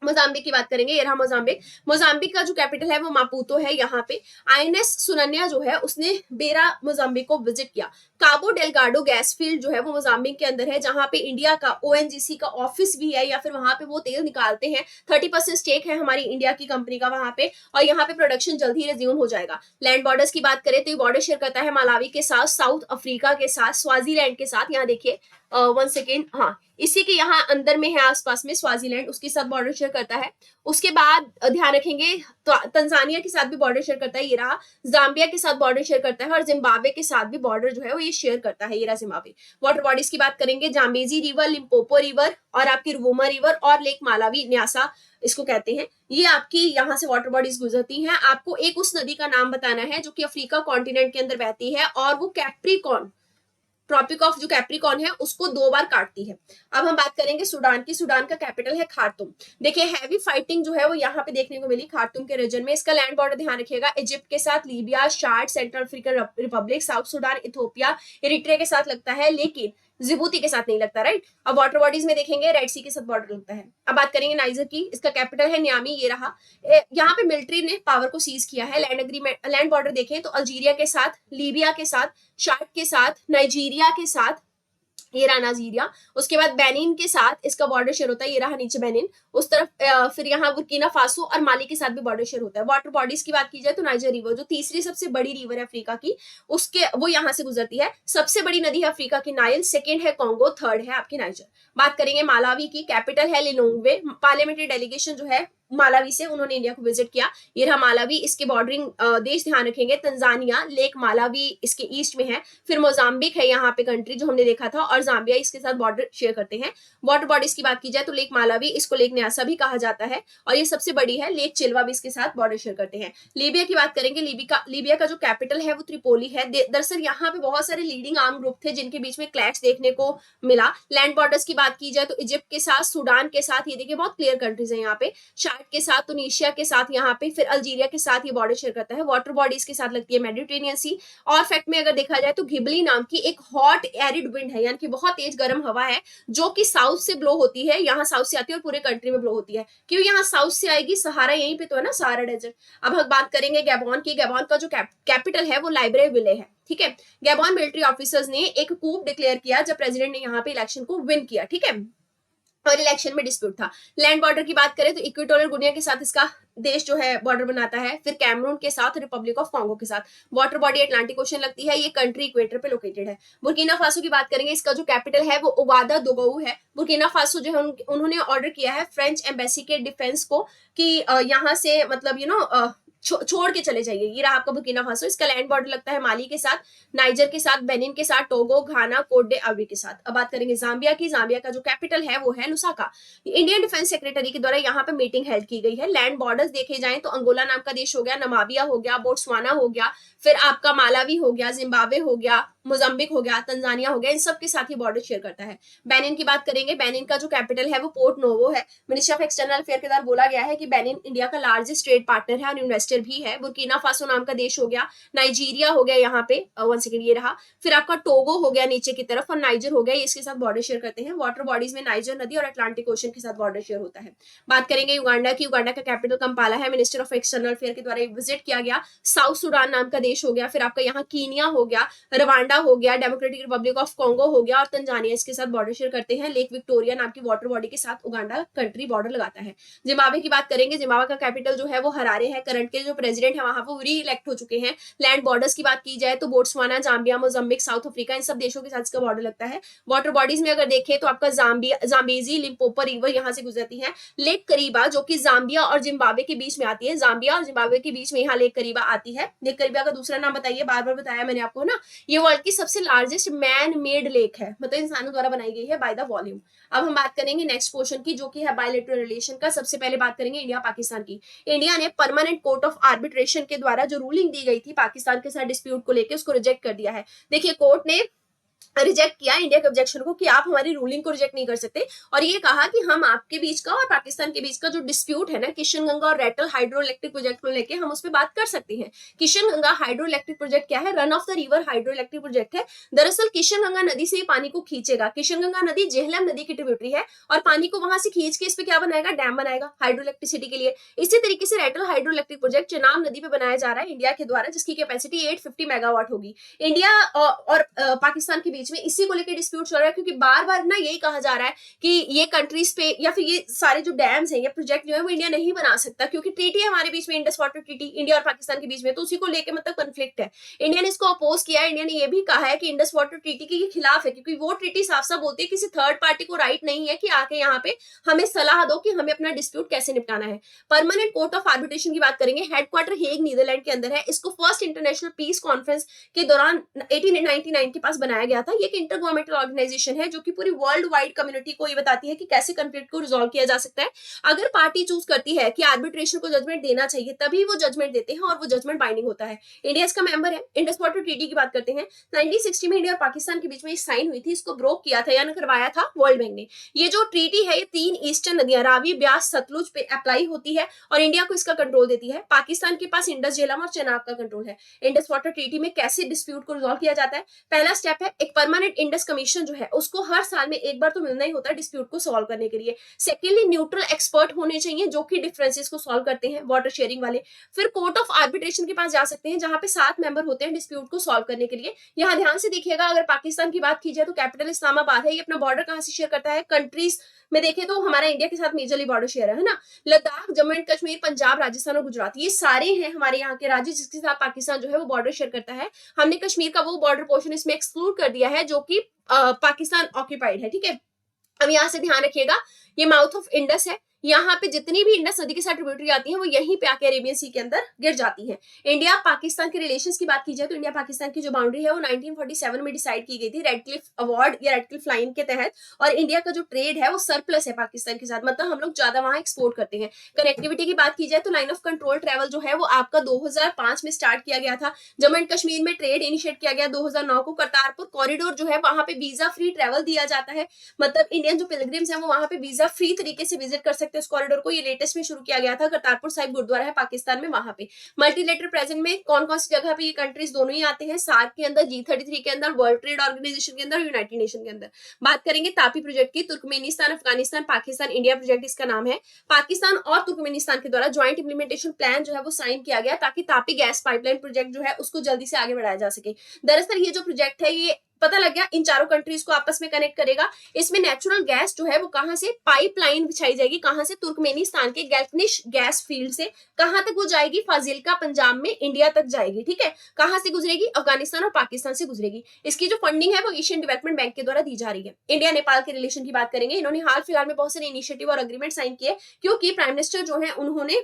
मोजाम्बिक की बात करेंगे, ये रहा मोजाम्बिक। मोजाम्बिक का जो कैपिटल है वो मापुतो है। यहाँ पे आईएनएस सुनन्या जो है उसने बेरा मोजाम्बिक को विजिट किया। काबो डेलगाडो गैस फील्ड जो है वो मोजाम्बिक के अंदर है, जहां पे इंडिया का ओएनजीसी का ऑफिस भी है, या फिर वहां पे वो तेल निकालते हैं। 30% स्टेक है हमारी इंडिया की कंपनी का वहां पे, और यहाँ पे प्रोडक्शन जल्द ही रिज्यूम हो जाएगा। लैंड बॉर्डर्स की बात करें तो ये बॉर्डर शेयर करता है मालावी के साथ, साउथ अफ्रीका के साथ, स्वाजीलैंड के साथ। यहाँ देखिए वन सेकेंड, हाँ इसी के यहाँ अंदर में है आसपास में स्वाजीलैंड, उसके साथ बॉर्डर शेयर करता है। उसके बाद ध्यान रखेंगे तो तंजानिया के साथ भी बॉर्डर शेयर करता है, ये रहा। जाम्बिया के साथ बॉर्डर शेयर करता है और जिम्बाब्वे के साथ भी बॉर्डर जो है वो ये शेयर करता है, ये रहा जिम्बाब्वे। वाटर बॉडीज की बात करेंगे, जाम्बेजी रिवर, लिम्पोपो रिवर और आपकी रुवोमा रिवर और लेक मालावी, न्यासा इसको कहते हैं, ये आपकी यहाँ से वाटर बॉडीज गुजरती हैं। आपको एक उस नदी का नाम बताना है जो कि अफ्रीका कॉन्टिनेंट के अंदर बहती है और वो कैप्रिकॉन, ट्रॉपिक ऑफ जो कैप्रिकॉन है उसको 2 बार काटती है। अब हम बात करेंगे सूडान की। सूडान का कैपिटल है खार्तूम। देखिए हैवी फाइटिंग जो है वो यहाँ पे देखने को मिली खार्तूम के रीजन में। इसका लैंड बॉर्डर ध्यान रखिएगा, इजिप्ट के साथ, Libya, Chad, Central African Republic, South Sudan, Ethiopia, Eritrea के साथ लगता है, लेकिन जिबूती के साथ नहीं लगता, राइट। अब वाटर बॉडीज में देखेंगे रेड सी के साथ बॉर्डर लगता है। अब बात करेंगे नाइजर की, इसका कैपिटल है नियामी, ये रहा। यहाँ पे मिलिट्री ने पावर को सीज किया है। लैंड एग्रीमेंट, लैंड बॉर्डर देखें तो अल्जीरिया के साथ, लीबिया के साथ, चाड के साथ, नाइजीरिया के साथ, ये रहा नाइजीरिया। उसके बाद बेनिन के साथ इसका बॉर्डर शेयर होता है, ये रहा नीचे बेनिन। उस तरफ फिर यहाँ बुर्किना फासो और माली के साथ भी बॉर्डर शेयर होता है। वाटर बॉडीज की बात की जाए तो नाइजर रिवर जो तीसरी सबसे बड़ी रिवर है अफ्रीका की, उसके वो यहाँ से गुजरती है। सबसे बड़ी नदी है अफ्रीका की नाइल, सेकेंड है कॉन्गो, थर्ड है आपकी नाइजर। बात करेंगे मालावी की, कैपिटल है लिलोंग्वे। पार्लियामेंट्री डेलीगेशन जो है मालावी से, उन्होंने इंडिया को विजिट किया, ये रहा मालावी। इसके बॉर्डरिंग देश ध्यान रखेंगे, तंजानिया, लेक मालावी इसके ईस्ट में है, फिर मोजाम्बिक है यहाँ पे कंट्री जो हमने देखा था, और जाम्बिया इसके साथ बॉर्डर शेयर करते हैं। वाटर बॉडीज की बात की जाए तो लेक मालावी, इसको लेक न्यासा भी कहा जाता है, और ये सबसे बड़ी है। लेक चिल्वा भी इसके साथ बॉर्डर शेयर करते हैं। लीबिया की बात करेंगे, लीबिया का जो कैपिटल है वो त्रिपोली है। दरअसल यहाँ पे बहुत सारे लीडिंग आर्म ग्रुप थे जिनके बीच में क्लैश देखने को मिला। लैंड बॉर्डर्स की बात की जाए तो इजिप्ट के साथ, सूडान के साथ, ये देखिए बहुत क्लियर कंट्रीज है यहाँ पे, चाड के साथ, तुनिशिया के साथ यहाँ पे, फिर अल्जीरिया के साथ ये बॉर्डर शेयर करता है। वाटर बॉडीज के साथ लगती है मेडिटेरेनियन सी। और फैक्ट में अगर देखा जाए तो घिबली नाम की एक हॉट एरिड विंड है, यानी कि बहुत तेज गर्म हवा है जो कि साउथ से ब्लो होती है, यहाँ साउथ से आती है और पूरे कंट्री में ब्लो होती है। क्यों यहाँ साउथ से आएगी, सहारा यहीं पे तो है ना, सहारा डेजर्ट। अब हम बात करेंगे गैबॉन की। गैबॉन का जो कैपिटल है वो लाइब्रेविले है, ठीक है। गैबॉन मिलिट्री ऑफिसर्स ने एक कूप डिक्लेयर किया जब प्रेसिडेंट ने यहाँ पे इलेक्शन को विन किया, ठीक है, और इलेक्शन में डिस्प्यूट था। लैंड बॉर्डर की बात करें तो इक्वेटोरियल गुनिया के साथ इसका देश जो है बॉर्डर बनाता है, फिर कैमरून के साथ, रिपब्लिक ऑफ कॉन्गो के साथ। वाटर बॉडी अटलांटिक ओशन लगती है, ये कंट्री इक्वेटर पे लोकेटेड है। बुर्किना फासो की बात करेंगे, इसका जो कैपिटल है वो ओगादा दोगोऊ है। बुर्किना फासो जो है उन्होंने ऑर्डर किया है फ्रेंच एम्बेसी के डिफेंस को कि यहाँ से मतलब छोड़ के चले जाइए। ये रहा आपका बुर्किना फासो। इसका लैंड बॉर्डर लगता है माली के साथ, नाइजर के साथ, बेनिन के साथ, टोगो, घाना, कोट डे आइवरी के साथ। अब बात करेंगे जाम्बिया की। जाम्बिया का जो कैपिटल है वो है लुसाका। इंडियन डिफेंस सेक्रेटरी के द्वारा यहाँ पे मीटिंग हेल्ड की गई है। लैंड बॉर्डर्स देखे जाएं तो अंगोला नाम का देश हो गया, नमाबिया हो गया, बोट्सवाना हो गया, फिर आपका मालावी हो गया, जिम्बाब्वे हो गया, मोजाम्बिक हो गया, तंजानिया हो गया, इन सब के साथ ही बॉर्डर शेयर करता है। बेनिन की बात करेंगे, बेनिन का जो कैपिटल है वो पोर्ट नोवो है। मिनिस्ट्री ऑफ एक्सटर्नल अफेयर के द्वारा बोला गया है कि बेनिन इंडिया का लार्जेस्ट ट्रेड पार्टनर है और इन्वेस्टर भी है। बुर्किना फासो नाम का देश हो गया, नाइजीरिया हो गया यहाँ पे, वन सेकेंड ये रहा, फिर आपका टोगो हो गया नीचे की तरफ, और नाइजर हो गया, ये इसके साथ बॉर्डर शेयर करते हैं। वाटर बॉडीज में नाइजर नदी और अटलांटिक ओशन के साथ बॉर्डर शेयर होता है। बात करेंगे युगांडा की। युगांडा का कैपिटल कंपाला है, मिनिस्टर ऑफ एक्सटर्नल अफेयर के द्वारा विजिट किया गया। साउथ सूडान नाम का देश हो गया, फिर आपका यहाँ कीनिया हो गया, रवांडा हो गया, डेमोक्रेटिक रिपब्लिक ऑफ कॉन्गो हो गया, और तंजानिया इसके साथ बॉर्डर शेयर करते हैं। लेक विक्टोरिया नाम की वाटर बॉडी के साथ उगांडा कंट्री बॉर्डर लगाता है। जिम्बाब्वे की बात करेंगे, जिम्बाब्वे का कैपिटल जो है वो हरारे है। करंट के जो प्रेसिडेंट है वहां वो री इलेक्ट हो चुके हैं। लैंड बॉर्डर्स की बात की जाए तो Botswana, Zambia, Mozambique, South Africa, इन सब देशों के साथ इसका बॉर्डर लगता है। वाटर बॉडीज में अगर देखें तो आपका जाम्बेजी, लिम्पोपो रिवर यहाँ से गुजरती है। लेक करीबा जो कि जाम्बिया और जिम्बाब्वे के बीच में आती है, जाम्बिया और जिम्बाब्वे के बीच में यहाँ लेक करीबा आती है। लेक करीबा का दूसरा नाम बताइए, बार बार बताया मैंने आपको ना, ये वर्ल्ड की सबसे लार्जेस्ट मैन मेड लेक है, मतलब इंसानों द्वारा बनाई गई है बाय द वॉल्यूम। अब हम बात करेंगे नेक्स्ट पोर्शन की जो कि है बायलैटरल रिलेशन का। सबसे पहले बात करेंगे इंडिया पाकिस्तान की। इंडिया ने परमानेंट कोर्ट ऑफ आर्बिट्रेशन के द्वारा जो रूलिंग दी गई थी पाकिस्तान के साथ डिस्प्यूट को लेकर, उसको रिजेक्ट कर दिया है। देखिए कोर्ट ने रिजेक्ट किया इंडिया के ऑब्जेक्शन को कि आप हमारी रूलिंग को रिजेक्ट नहीं कर सकते, और ये कहा कि हम आपके बीच का और पाकिस्तान के बीच का जो डिस्प्यूट है ना किशनगंगा और रेटल हाइड्रो इलेक्ट्रिक प्रोजेक्ट को लेके, हम उस पर बात कर सकते हैं। किशनगंगा हाइड्रो इलेक्ट्रिक प्रोजेक्ट क्या है? Run of the river hydro electric project है। दरअसल किशनगंगा नदी से पानी को खींचेगा। किशनगंगा नदी झेलम नदी की ट्रिब्यूटरी है और पानी को वहां से खींच के इस पे क्या बनाएगा? डैम बनाएगा हाइड्रो इलेक्ट्रिसिटी के लिए। इसी तरीके से Ratle hydro electric project Chenab नदी पे बनाया जा रहा है इंडिया के द्वारा, जिसकी कैपेसिटी 850 मेगावाट होगी। इंडिया और पाकिस्तान के के बीच में इसी को लेकर डिस्प्यूट चल रहा है, क्योंकि बार बार ना यही कहा जा रहा है कि ये कंट्रीज पे या फिर ये सारे जो डैम्स हैं या प्रोजेक्ट जो है वो इंडिया नहीं बना सकता, क्योंकि ट्रीटी है हमारे बीच में, इंडस वाटर ट्रीटी इंडिया और पाकिस्तान के बीच में, तो उसी को लेकर मतलब कंफ्लिक्ट है। इंडिया ने इसको अपोज किया है। इंडिया ने ये भी कहा है कि इंडस वाटर ट्रीटी के खिलाफ है, क्योंकि वो ट्रीटी साफ साफ बोलती है किसी थर्ड पार्टी को राइट नहीं है कि आके यहाँ पे हमें सलाह दो कि हमें अपना डिस्प्यूट कैसे निपटाना है। परमानेंट कोर्ट ऑफ आर्बिट्रेशन की बात करेंगे, हेडक्वार्टर हेग नीदरलैंड के अंदर है। इसको फर्स्ट इंटरनेशनल पीस कॉन्फ्रेंस के दौरान 1899 के पास बनाया गया था। ये एक इंटर गवर्नमेंटल ऑर्गेनाइजेशन है जो कि पूरी वर्ल्ड वाइड कम्युनिटी को ये बताती है कि कैसे कॉन्फ्लिक्ट को रिजॉल्व किया जा सकता है। अगर पार्टी चूज करती है कि आर्बिट्रेशन को जजमेंट देना चाहिए, तभी वो जजमेंट देते हैं और वो जजमेंट बाइंडिंग होता है। इंडिया इसका मेंबर है। इंडस वाटर ट्रीटी की बात करते हैं, 1960 में इंडिया और पाकिस्तान के बीच में साइन हुई थी। इसको ब्रोक किया था यानी करवाया था वर्ल्ड बैंक ने। ये जो ट्रीटी है ये 3 ईस्टर्न नदियां रावी, ब्यास, सतलुज पे अप्लाई होती है और इंडिया को इसका कंट्रोल देती है। पाकिस्तान के पास इंडस, झेलम और चेनाब का कंट्रोल है। इंडस वाटर ट्रीटी में कैसे डिस्प्यूट को रिजॉल्व किया जाता है? पहला स्टेप है एक परमानेंट इंडस कमीशन जो है उसको हर साल में एक बार तो मिलना ही होता है डिस्प्यूट को सॉल्व करने के लिए। सेकेंडली न्यूट्रल एक्सपर्ट होने चाहिए जो कि डिफरेंसेस को सॉल्व करते हैं, वाटर शेयरिंग वाले। फिर कोर्ट ऑफ आर्बिट्रेशन के पास जा सकते हैं जहां पे 7 मेंबर होते हैं डिस्प्यूट को सॉल्व करने के लिए। यहाँ ध्यान से देखिएगा, अगर पाकिस्तान की बात की जाए तो कैपिटल इस्लामाबाद है। ये अपना बॉर्डर कहां से शेयर करता है? कंट्रीज में देखें तो हमारा इंडिया के साथ मेजरली बॉर्डर शेयर है ना। लद्दाख, जम्मू एंड कश्मीर, पंजाब, राजस्थान और गुजरात, ये सारे हैं हमारे यहाँ के राज्य जिसके साथ पाकिस्तान जो है वो बॉर्डर शेयर करता है। हमने कश्मीर का वो बॉर्डर पोर्शन इसमें एक्सक्लूड कर दिया है जो कि पाकिस्तान ऑक्यूपाइड है, ठीक है। अब यहाँ से ध्यान रखिएगा, ये माउथ ऑफ इंडस है। यहाँ पे जितनी भी इंडस नदी के साथ ट्रिब्यूटरी आती हैं वो यहीं पे आके अरेबियन सी के अंदर गिर जाती हैं। इंडिया पाकिस्तान के रिलेशंस की बात की जाए तो इंडिया पाकिस्तान की जो बाउंड्री है वो 1947 में डिसाइड की गई थी रेडक्लिफ अवार्ड या रेडक्लिफ लाइन के तहत। और इंडिया का जो ट्रेड है वो सरप्लस है पाकिस्तान के साथ, मतलब हम लोग ज्यादा वहां एक्सपोर्ट करते हैं। कनेक्टिविटी की बात की जाए तो लाइन ऑफ कंट्रोल ट्रेवल जो है वो आपका 2005 में स्टार्ट किया गया था। जम्मू एंड कश्मीर में ट्रेड इनिशिएट किया गया 2009 को। करतारपुर कॉरिडोर जो है वहां पे वीजा फ्री ट्रेवल दिया जाता है, मतलब इंडियन जो पिलग्रिम्स हैं वो वहां पे वीजा फ्री तरीके से विजिट कर सकते हैं उस कॉरिडोर को। ये लेटेस्ट में शुरू किया गया था। करतारपुर साहिब गुरुद्वारा है पाकिस्तान में, वहां पे। मल्टीलेटरल प्रेजेंट में कौन कौन सी जगह पे ये कंट्रीज दोनों ही आते हैं? सार्क के अंदर, G33 के अंदर, वर्ल्ड ट्रेड ऑर्गेनाइजेशन के अंदर, यूनाइटेड नेशन के अंदर। बात करेंगे तापी प्रोजेक्ट की, Turkmenistan, Afghanistan, Pakistan, India project इसका नाम है। पाकिस्तान और तुर्कमेनिस्तान के द्वारा ज्वाइंट इंप्लीमेंटेशन प्लान जो है वो साइन किया गया ताकि तापी गैस पाइपलाइन प्रोजेक्ट जो है उसको जल्दी से आगे बढ़ाया जा सके। दरअसल ये जो प्रोजेक्ट है ये पता लग गया इन चारों कंट्रीज को आपस में कनेक्ट करेगा। इसमें नेचुरल गैस जो है वो कहां से पाइपलाइन बिछाई जाएगी, कहां से? तुर्कमेनिस्तान के गैल्फनिश गैस फील्ड से कहां तक वो जाएगी? फाजिल्का पंजाब में इंडिया तक जाएगी, ठीक है। कहां से गुजरेगी? अफगानिस्तान और पाकिस्तान से गुजरेगी। इसकी जो फंडिंग है वो एशियन डेवलपमेंट बैंक के द्वारा दी जा रही है। इंडिया नेपाल के रिलेशन की बात करेंगे, इन्होंने हाल फिलहाल में बहुत सारे इनिशिएटिव और अग्रीमेंट साइन किए क्योंकि प्राइम मिनिस्टर जो है उन्होंने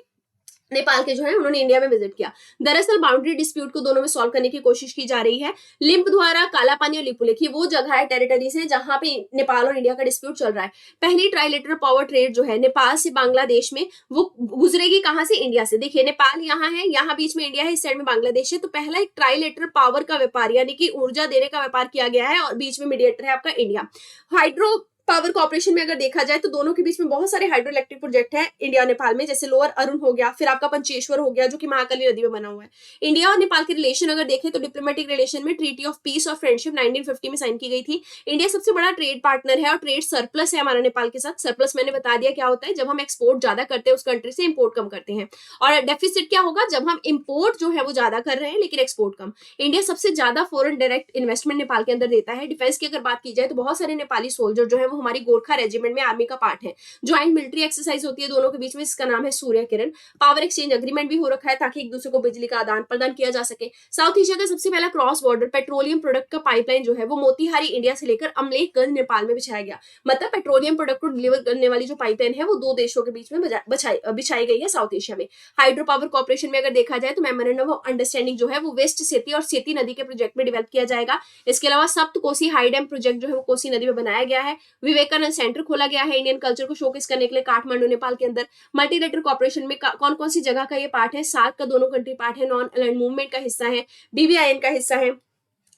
नेपाल के जो है उन्होंने इंडिया में विजिट किया। दरअसल बाउंड्री डिस्प्यूट को दोनों में सॉल्व करने की कोशिश की जा रही है। लिम्पद्वारा, कालापानी और लिपुलेख वो जगह है, टेरिटरीज है जहां पे नेपाल और इंडिया का डिस्प्यूट चल रहा है। पहली ट्राइलेटरल पावर ट्रेड जो है नेपाल से बांग्लादेश में वो गुजरेगी कहां से? इंडिया से। देखिए नेपाल यहाँ है, यहाँ बीच में इंडिया है, इस साइड में बांग्लादेश है। तो पहला एक ट्राइलेटरल पावर का व्यापार यानी कि ऊर्जा देने का व्यापार किया गया है और बीच में मीडिएटर है आपका इंडिया। हाइड्रो पावर कॉर्पोरेशन में अगर देखा जाए तो दोनों के बीच में बहुत सारे हाइड्रो इलेक्ट्रिक प्रोजेक्ट हैं इंडिया नेपाल में, जैसे लोअर अरुण हो गया, फिर आपका पंचेश्वर हो गया जो कि महाकाली नदी में बना हुआ है। इंडिया और नेपाल के रिलेशन अगर देखें तो डिप्लोमेटिक रिलेशन में ट्रीटी ऑफ पीस और फ्रेंडशिप 1950 में साइन की गई थी। इंडिया सबसे बड़ा ट्रेड पार्टनर है और ट्रेड सरप्लस है हमारा नेपाल के साथ। सरप्लस मैंने बता दिया क्या होता है, जब हम एक्सपोर्ट ज्यादा करते हैं उस कंट्री से इम्पोर्ट कम करते हैं। और डेफिसिट क्या होगा? जब हम इम्पोर्ट जो है वो ज्यादा कर रहे हैं लेकिन एक्सपोर्ट कम। इंडिया सबसे ज्यादा फॉरेन डायरेक्ट इन्वेस्टमेंट नेपाल के अंदर देता है। डिफेंस की अगर बात की जाए तो बहुत सारे नेपाली सोल्जर जो है वो हमारी गोरखा रेजिमेंट में आर्मी का पार्ट है। ज्वाइंट मिलिट्री एक्सरसाइज होती है दोनों के बीच में, इसका नाम है Surya Kiran. Power exchange agreement भी हो रखा है ताकि एक दूसरे को बिजली का आदान प्रदान किया जा सके। साउथ एशिया का सबसे पहला क्रॉस बॉर्डर पेट्रोलियम प्रोडक्ट का पाइपलाइन जो है वो मोतीहारी इंडिया से लेकर अमलेखगंज नेपाल में बिछाया गया। मतलब पेट्रोलियम प्रोडक्ट को डिलीवर करने वाली जो पाइपलाइन है वो 2 देशों के बीच में बिछाई गई है साउथ एशिया में। हाइड्रो पावर कॉर्पोरेशन में अगर देखा जाए तो मेमोरेंडम ऑफ अंडरस्टैंडिंग जो है वो वेस्ट सेती और सेती नदी के प्रोजेक्ट में डेवलप किया जाएगा। इसके अलावा सप्त कोसी हाई डैम प्रोजेक्ट जो है वो कोसी नदी में बनाया गया है। विवेकानंद सेंटर खोला गया है इंडियन कल्चर को शोकेस करने के लिए काठमांडू नेपाल के अंदर। मल्टीलेटरल कॉर्पोरेशन में कौन कौन सी जगह का ये पार्ट है? सार्क का दोनों कंट्री पार्ट है, नॉन अलाइंड मूवमेंट का हिस्सा है, BBIN का हिस्सा है।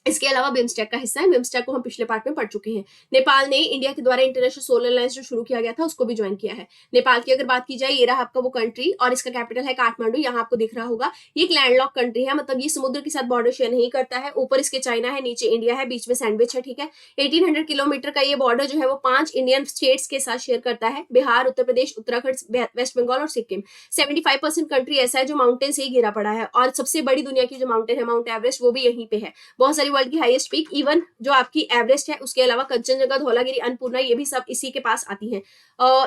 इसके अलावा बिम्स्टेक का हिस्सा है। बिम्स्टेक को हम पिछले पार्ट में पढ़ चुके हैं। नेपाल ने इंडिया के द्वारा इंटरनेशनल सोलर अलायंस जो शुरू किया गया था उसको भी ज्वाइन किया है। नेपाल की अगर बात की जाए, ये रहा आपका वो कंट्री और इसका कैपिटल है काठमांडू, यहाँ आपको दिख रहा होगा। ये एक लैंडलॉक कंट्री है, मतलब ये समुद्र के साथ बॉर्डर शेयर नहीं करता है। ऊपर इसके चाइना है, नीचे इंडिया है, बीच में सैंडविच है, ठीक है। 1800 किलोमीटर का ये बॉर्डर जो है वो 5 इंडियन स्टेट्स के साथ शेयर करता है, बिहार, उत्तर प्रदेश, उत्तराखंड, वेस्ट बंगाल और सिक्किम। 75% कंट्री ऐसा है जो माउंटेन से ही घिरा पड़ा है और सबसे बड़ी दुनिया की जो माउंटेन है माउंट एवरेस्ट वो भी यहीं पे है। बहुत सारी सारी वर्ल्ड की हाईएस्ट पीक, इवन जो आपकी एवरेस्ट है, उसके अलावा कंचनजंगा, धौलागिरी, अन्नपूर्णा, ये भी सब इसी के पास आती हैं।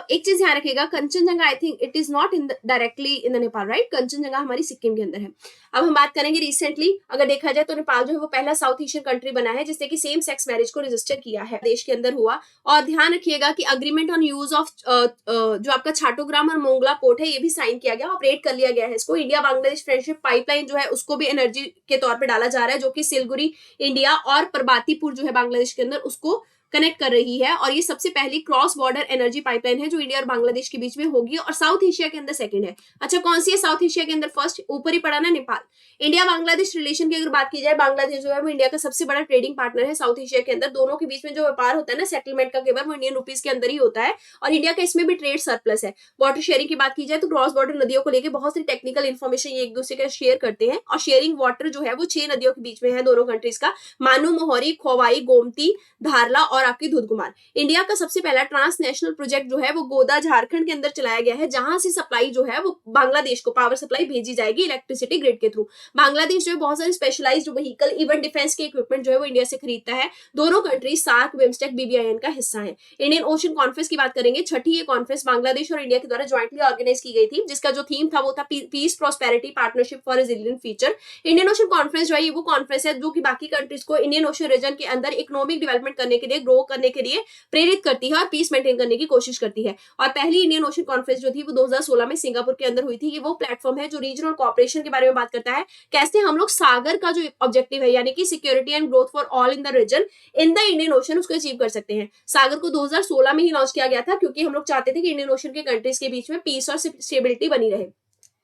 एक चीज ध्यान रखिएगा, Kanchenjunga I think it is not in directly in the Nepal, right? Kanchenjunga हमारी सिक्किम के अंदर है। अब हम बात करेंगे रिसेंटली, अगर देखा जाए तो नेपाल जो है वो पहला साउथ एशियन कंट्री बना है जिसने कि सेम सेक्स मैरिज को रजिस्टर किया है, देश के अंदर हुआ। और ध्यान रखिएगा कि अग्रीमेंट ऑन यूज ऑफ जो आपका छाटोग्राम और मोंगला पोर्ट है, ये भी साइन किया गया, ऑपरेट कर लिया गया है इसको। इंडिया बांग्लादेश फ्रेंडशिप पाइपलाइन जो है उसको भी एनर्जी के तौर पे डाला जा रहा है, जो कि सिलगुड़ी इंडिया और परबातीपुर जो है बांग्लादेश के अंदर उसको कनेक्ट कर रही है। और ये सबसे पहली क्रॉस बॉर्डर एनर्जी पाइपलाइन है जो इंडिया और बांग्लादेश के बीच में होगी, और साउथ एशिया के अंदर सेकंड है। अच्छा, कौन सी है साउथ एशिया के अंदर फर्स्ट? ऊपर ही पड़ा ना, नेपाल। इंडिया बांग्लादेश रिलेशन की अगर बात की जाए, बांग्लादेश जो है वो इंडिया का सबसे बड़ा ट्रेडिंग पार्टनर है साउथ एशिया के अंदर। दोनों के बीच में जो व्यापार होता है ना सेटलमेंट का, केवल वो इंडियन रुपीज के अंदर ही होता है, और इंडिया का इसमें भी ट्रेड सरप्लस है। वाटर शेयरिंग की बात की जाए तो क्रॉस बॉर्डर नदियों को लेकर बहुत सारी टेक्निकल इन्फॉर्मेशन ये एक दूसरे का शेयर करते हैं, और शेयरिंग वाटर जो है वो 6 नदियों के बीच में है दोनों कंट्रीज का, मानू, मोहरी, खोवाई, गोमती, धारला और आपकी धुधकुमार। इंडिया का सबसे पहला ट्रांसनेशनल प्रोजेक्ट जो है वो गोदा झारखंड के अंदर चलाया गया है, जहां से सप्लाई जो है वो बांग्लादेश को पावर सप्लाई भेजी जाएगी इलेक्ट्रिसिटी ग्रिड के थ्रू। बांग्लादेश जो है बहुत सारे स्पेशलाइज्ड व्हीकल, इवन डिफेंस के इक्विपमेंट जो है वो इंडिया से खरीदता है। दोनों कंट्री सार्क, बिम्स्टेक, बीबीआईएन का हिस्सा है। इंडियन ओशन कॉन्फ्रेंस की बात करेंगे, छठी ये कॉन्फ्रेंस बांग्लादेश और इंडिया के द्वारा ज्वाइंटली ऑर्गेनाइज की गई थी, जिसका जो थीम था वो था peace, prosperity, partnership for resilient future. Indian Ocean conference जो है ये वो कॉन्फ्रेंस है जो कि बाकी कंट्रीज को इंडियन ओशन रीजन के अंदर इकोनॉमिक डेवलपमेंट करने के लिए, ग्रो करने के लिए प्रेरित करती है और पीस मेंटेन करने की कोशिश करती है। और पहली इंडियन ओशन कॉन्फ्रेंस जो थी वो 2016 में सिंगापुर के अंदर हुई थी। ये वो प्लेटफॉर्म है जो रीजनल कोऑपरेशन के बारे में बात करता है, कैसे हम लोग सागर का जो ऑब्जेक्टिव है, यानी कि security and growth for all in the region in the Indian Ocean, उसको अचीव कर सकते हैं। सागर को 2016 में ही लॉन्च किया गया था, क्योंकि हम लोग चाहते थे कि इंडियन ओशन के कंट्रीज के बीच में पीस और स्टेबिलिटी बनी रहे।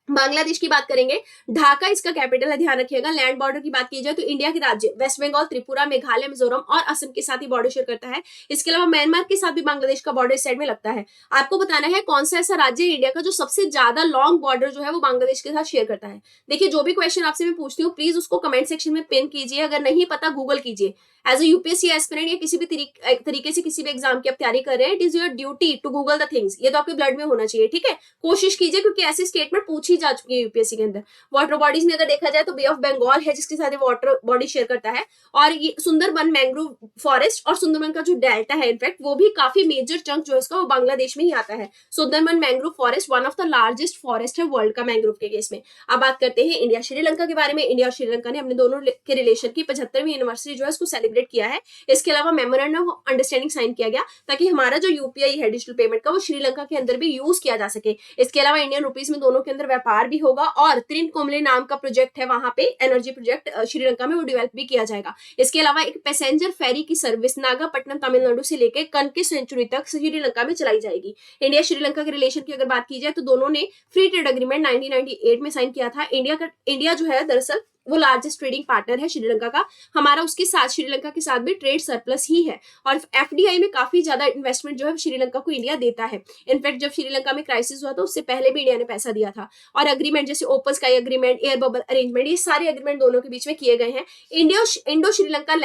बांग्लादेश की बात करेंगे, ढाका इसका कैपिटल है, ध्यान रखिएगा। लैंड बॉर्डर की बात की जाए तो इंडिया के राज्य वेस्ट बंगाल, त्रिपुरा, मेघालय, मिजोरम और असम के साथ ही बॉर्डर शेयर करता है। इसके अलावा म्यांमार के साथ भी बांग्लादेश का बॉर्डर इस साइड में लगता है। आपको बताना है कौन सा ऐसा राज्य है इंडिया का जो सबसे ज्यादा लॉन्ग बॉर्डर जो है वो बांग्लादेश के साथ शेयर करता है। देखिए, जो भी क्वेश्चन आपसे मैं पूछती हूँ प्लीज उसको कमेंट सेक्शन में पिन कीजिए, अगर नहीं पता गूगल कीजिए। एज ए यूपीएससी एस्पिरेंट या किसी भी तरीके से किसी भी एग्जाम की आप तैयारी कर रहे हैं, it is your duty to google the things. ये तो आपके ब्लड में होना चाहिए, ठीक है? कोशिश कीजिए, क्योंकि ऐसे स्टेटमेंट पूछी जा चुकी है यूपीएससी के अंदर। वाटर बॉडीज में अगर देखा जाए तो बे ऑफ बंगाल है जिसके साथ वाटर बॉडी शेयर करता है, और ये सुंदरबन मैंग्रोव फॉरेस्ट और सुंदरबन का जो डेल्टा है इनफैक्ट वो भी काफी मेजर चंक जो है उसका वो बांग्लादेश में ही आता है। Sundarban mangrove forest one of the largest forest है वर्ल्ड का मैंग्रोव के केस में। अब बात करते हैं इंडिया श्रीलंका के बारे में। इंडिया और श्रीलंका ने अपने दोनों के रिलेशन की 75वीं एनिवर्सरी जो है उसको सेलिब्रेट किया है। इसके अलावा मेमोरेंडम ऑफ अंडरस्टैंडिंग साइन किया गया ताकि हमारा जो यूपीआई है डिजिटल पेमेंट का वो श्रीलंका के अंदर भी यूज किया जा सके। इसके अलावा इंडियन रुपीज में दोनों के अंदर व्यापार भी होगा, और त्रिनकोमले नाम का प्रोजेक्ट है वहां पे एनर्जी प्रोजेक्ट श्रीलंका में वो डेवलप भी किया जाएगा। इसके अलावा एक पैसेंजर फेरी की सर्विस नागापट्टनम तमिलनाडु से लेकर कनके सेंचुरी तक श्रीलंका में चलाई जाएगी। इंडिया श्रीलंका के रिलेशन की अगर बात की जाए तो दोनों ने फ्री ट्रेड एग्रीमेंट 1998 में साइन किया था। इंडिया जो है दरअसल वो लार्जेस्ट ट्रेडिंग पार्टनर है श्रीलंका का। हमारा उसके साथ श्रीलंका के साथ भी ट्रेड सरप्लस ही है, और एफडीआई में काफी ज्यादा इन्वेस्टमेंट जो है श्रीलंका को इंडिया देता है। इनफैक्ट जब श्रीलंका में क्राइसिस हुआ तो उससे पहले भी इंडिया ने पैसा दिया था। और एग्रीमेंट जैसे open sky agreement, air bubble arrangement, ये सारे एग्रीमेंट दोनों के बीच में किए गए हैं। इंडो श्रीलंका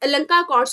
लंका अकॉर्ड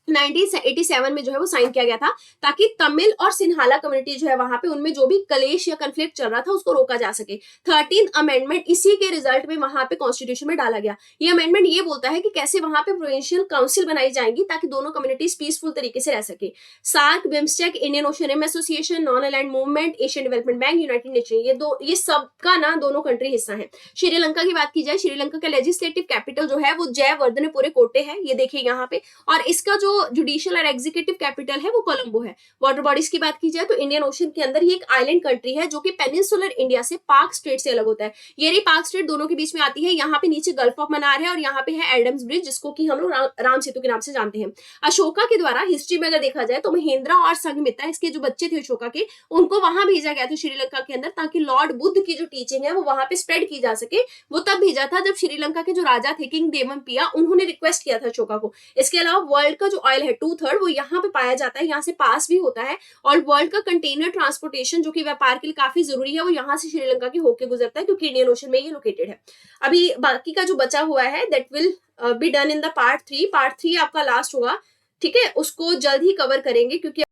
1987 में जो है वो साइन किया गया था, ताकि तमिल और सिन्हाला कम्युनिटी जो है वहां पे उनमें जो भी कलेश या कन्फ्लिक्ट चल रहा था उसको रोका जा सके। 13th अमेंडमेंट इसी के रिजल्ट में वहां पे कॉन्स्टिट्यूशन में डाला गया। ये अमेंडमेंट ये बोलता है कि कैसे वहां पे प्रोविंशियल काउंसिल बनाई जाएंगी ताकि दोनों कम्युनिटीज पीसफुल तरीके से रह सके। SAARC, BIMSTEC, Indian Ocean Rim Association, Non Aligned Movement, Asian Development Bank, United Nation, ये सबका ना दोनों कंट्री हिस्सा है। श्रीलंका की बात की जाए, श्रीलंका का लेजिस्लेटिव कैपिटल जो है वो जयवर्धनेपुरे कोटे है, ये देखिए यहाँ पे, और इसका जो जुडिशियल और एग्जीक्यूटिव कैपिटल है वो कोलंबो है। वाटर बॉडीज की बात की जाए तो इंडियन ओशन के अंदर ये एक आइलैंड कंट्री है जो कि पेनिनसुलर इंडिया से पाक स्टेट से अलग होता है। ये रही पाक स्टेट दोनों के बीच में आती है। यहाँ पे नीचे गल्फ ऑफ मन्नार है और यहाँ पे है एडम्स ब्रिज, जिसको कि हम लोग राम सेतु के नाम से जानते हैं। अशोका के द्वारा हिस्ट्री में अगर देखा जाए तो महेंद्रा और संघमित्रा, इसके जो बच्चे थे अशोका के, उनको वहां भेजा गया था श्रीलंका के अंदर, ताकि लॉर्ड बुद्ध की जो टीचिंग है वो वहां पे स्प्रेड की जा सके। वो तब भेजा था जब श्रीलंका के जो राजा थे किंग देवमपिया, उन्होंने रिक्वेस्ट किया था अशोका को। इसके अलावा वर्ल्ड का जो ऑयल है 2/3 वो यहाँ पे पाया जाता है, यहाँ से पास भी होता है। और वर्ल्ड का कंटेनर ट्रांसपोर्टेशन जो कि व्यापार के लिए काफी जरूरी है वो यहाँ से श्रीलंका के होके गुजरता है, क्योंकि इंडियन ओशन में ये लोकेटेड है। अभी बाकी का जो बचा हुआ है that will be done in the part 3। Part 3 आपका लास्ट होगा, ठीक है? उसको जल्द ही कवर करेंगे, क्योंकि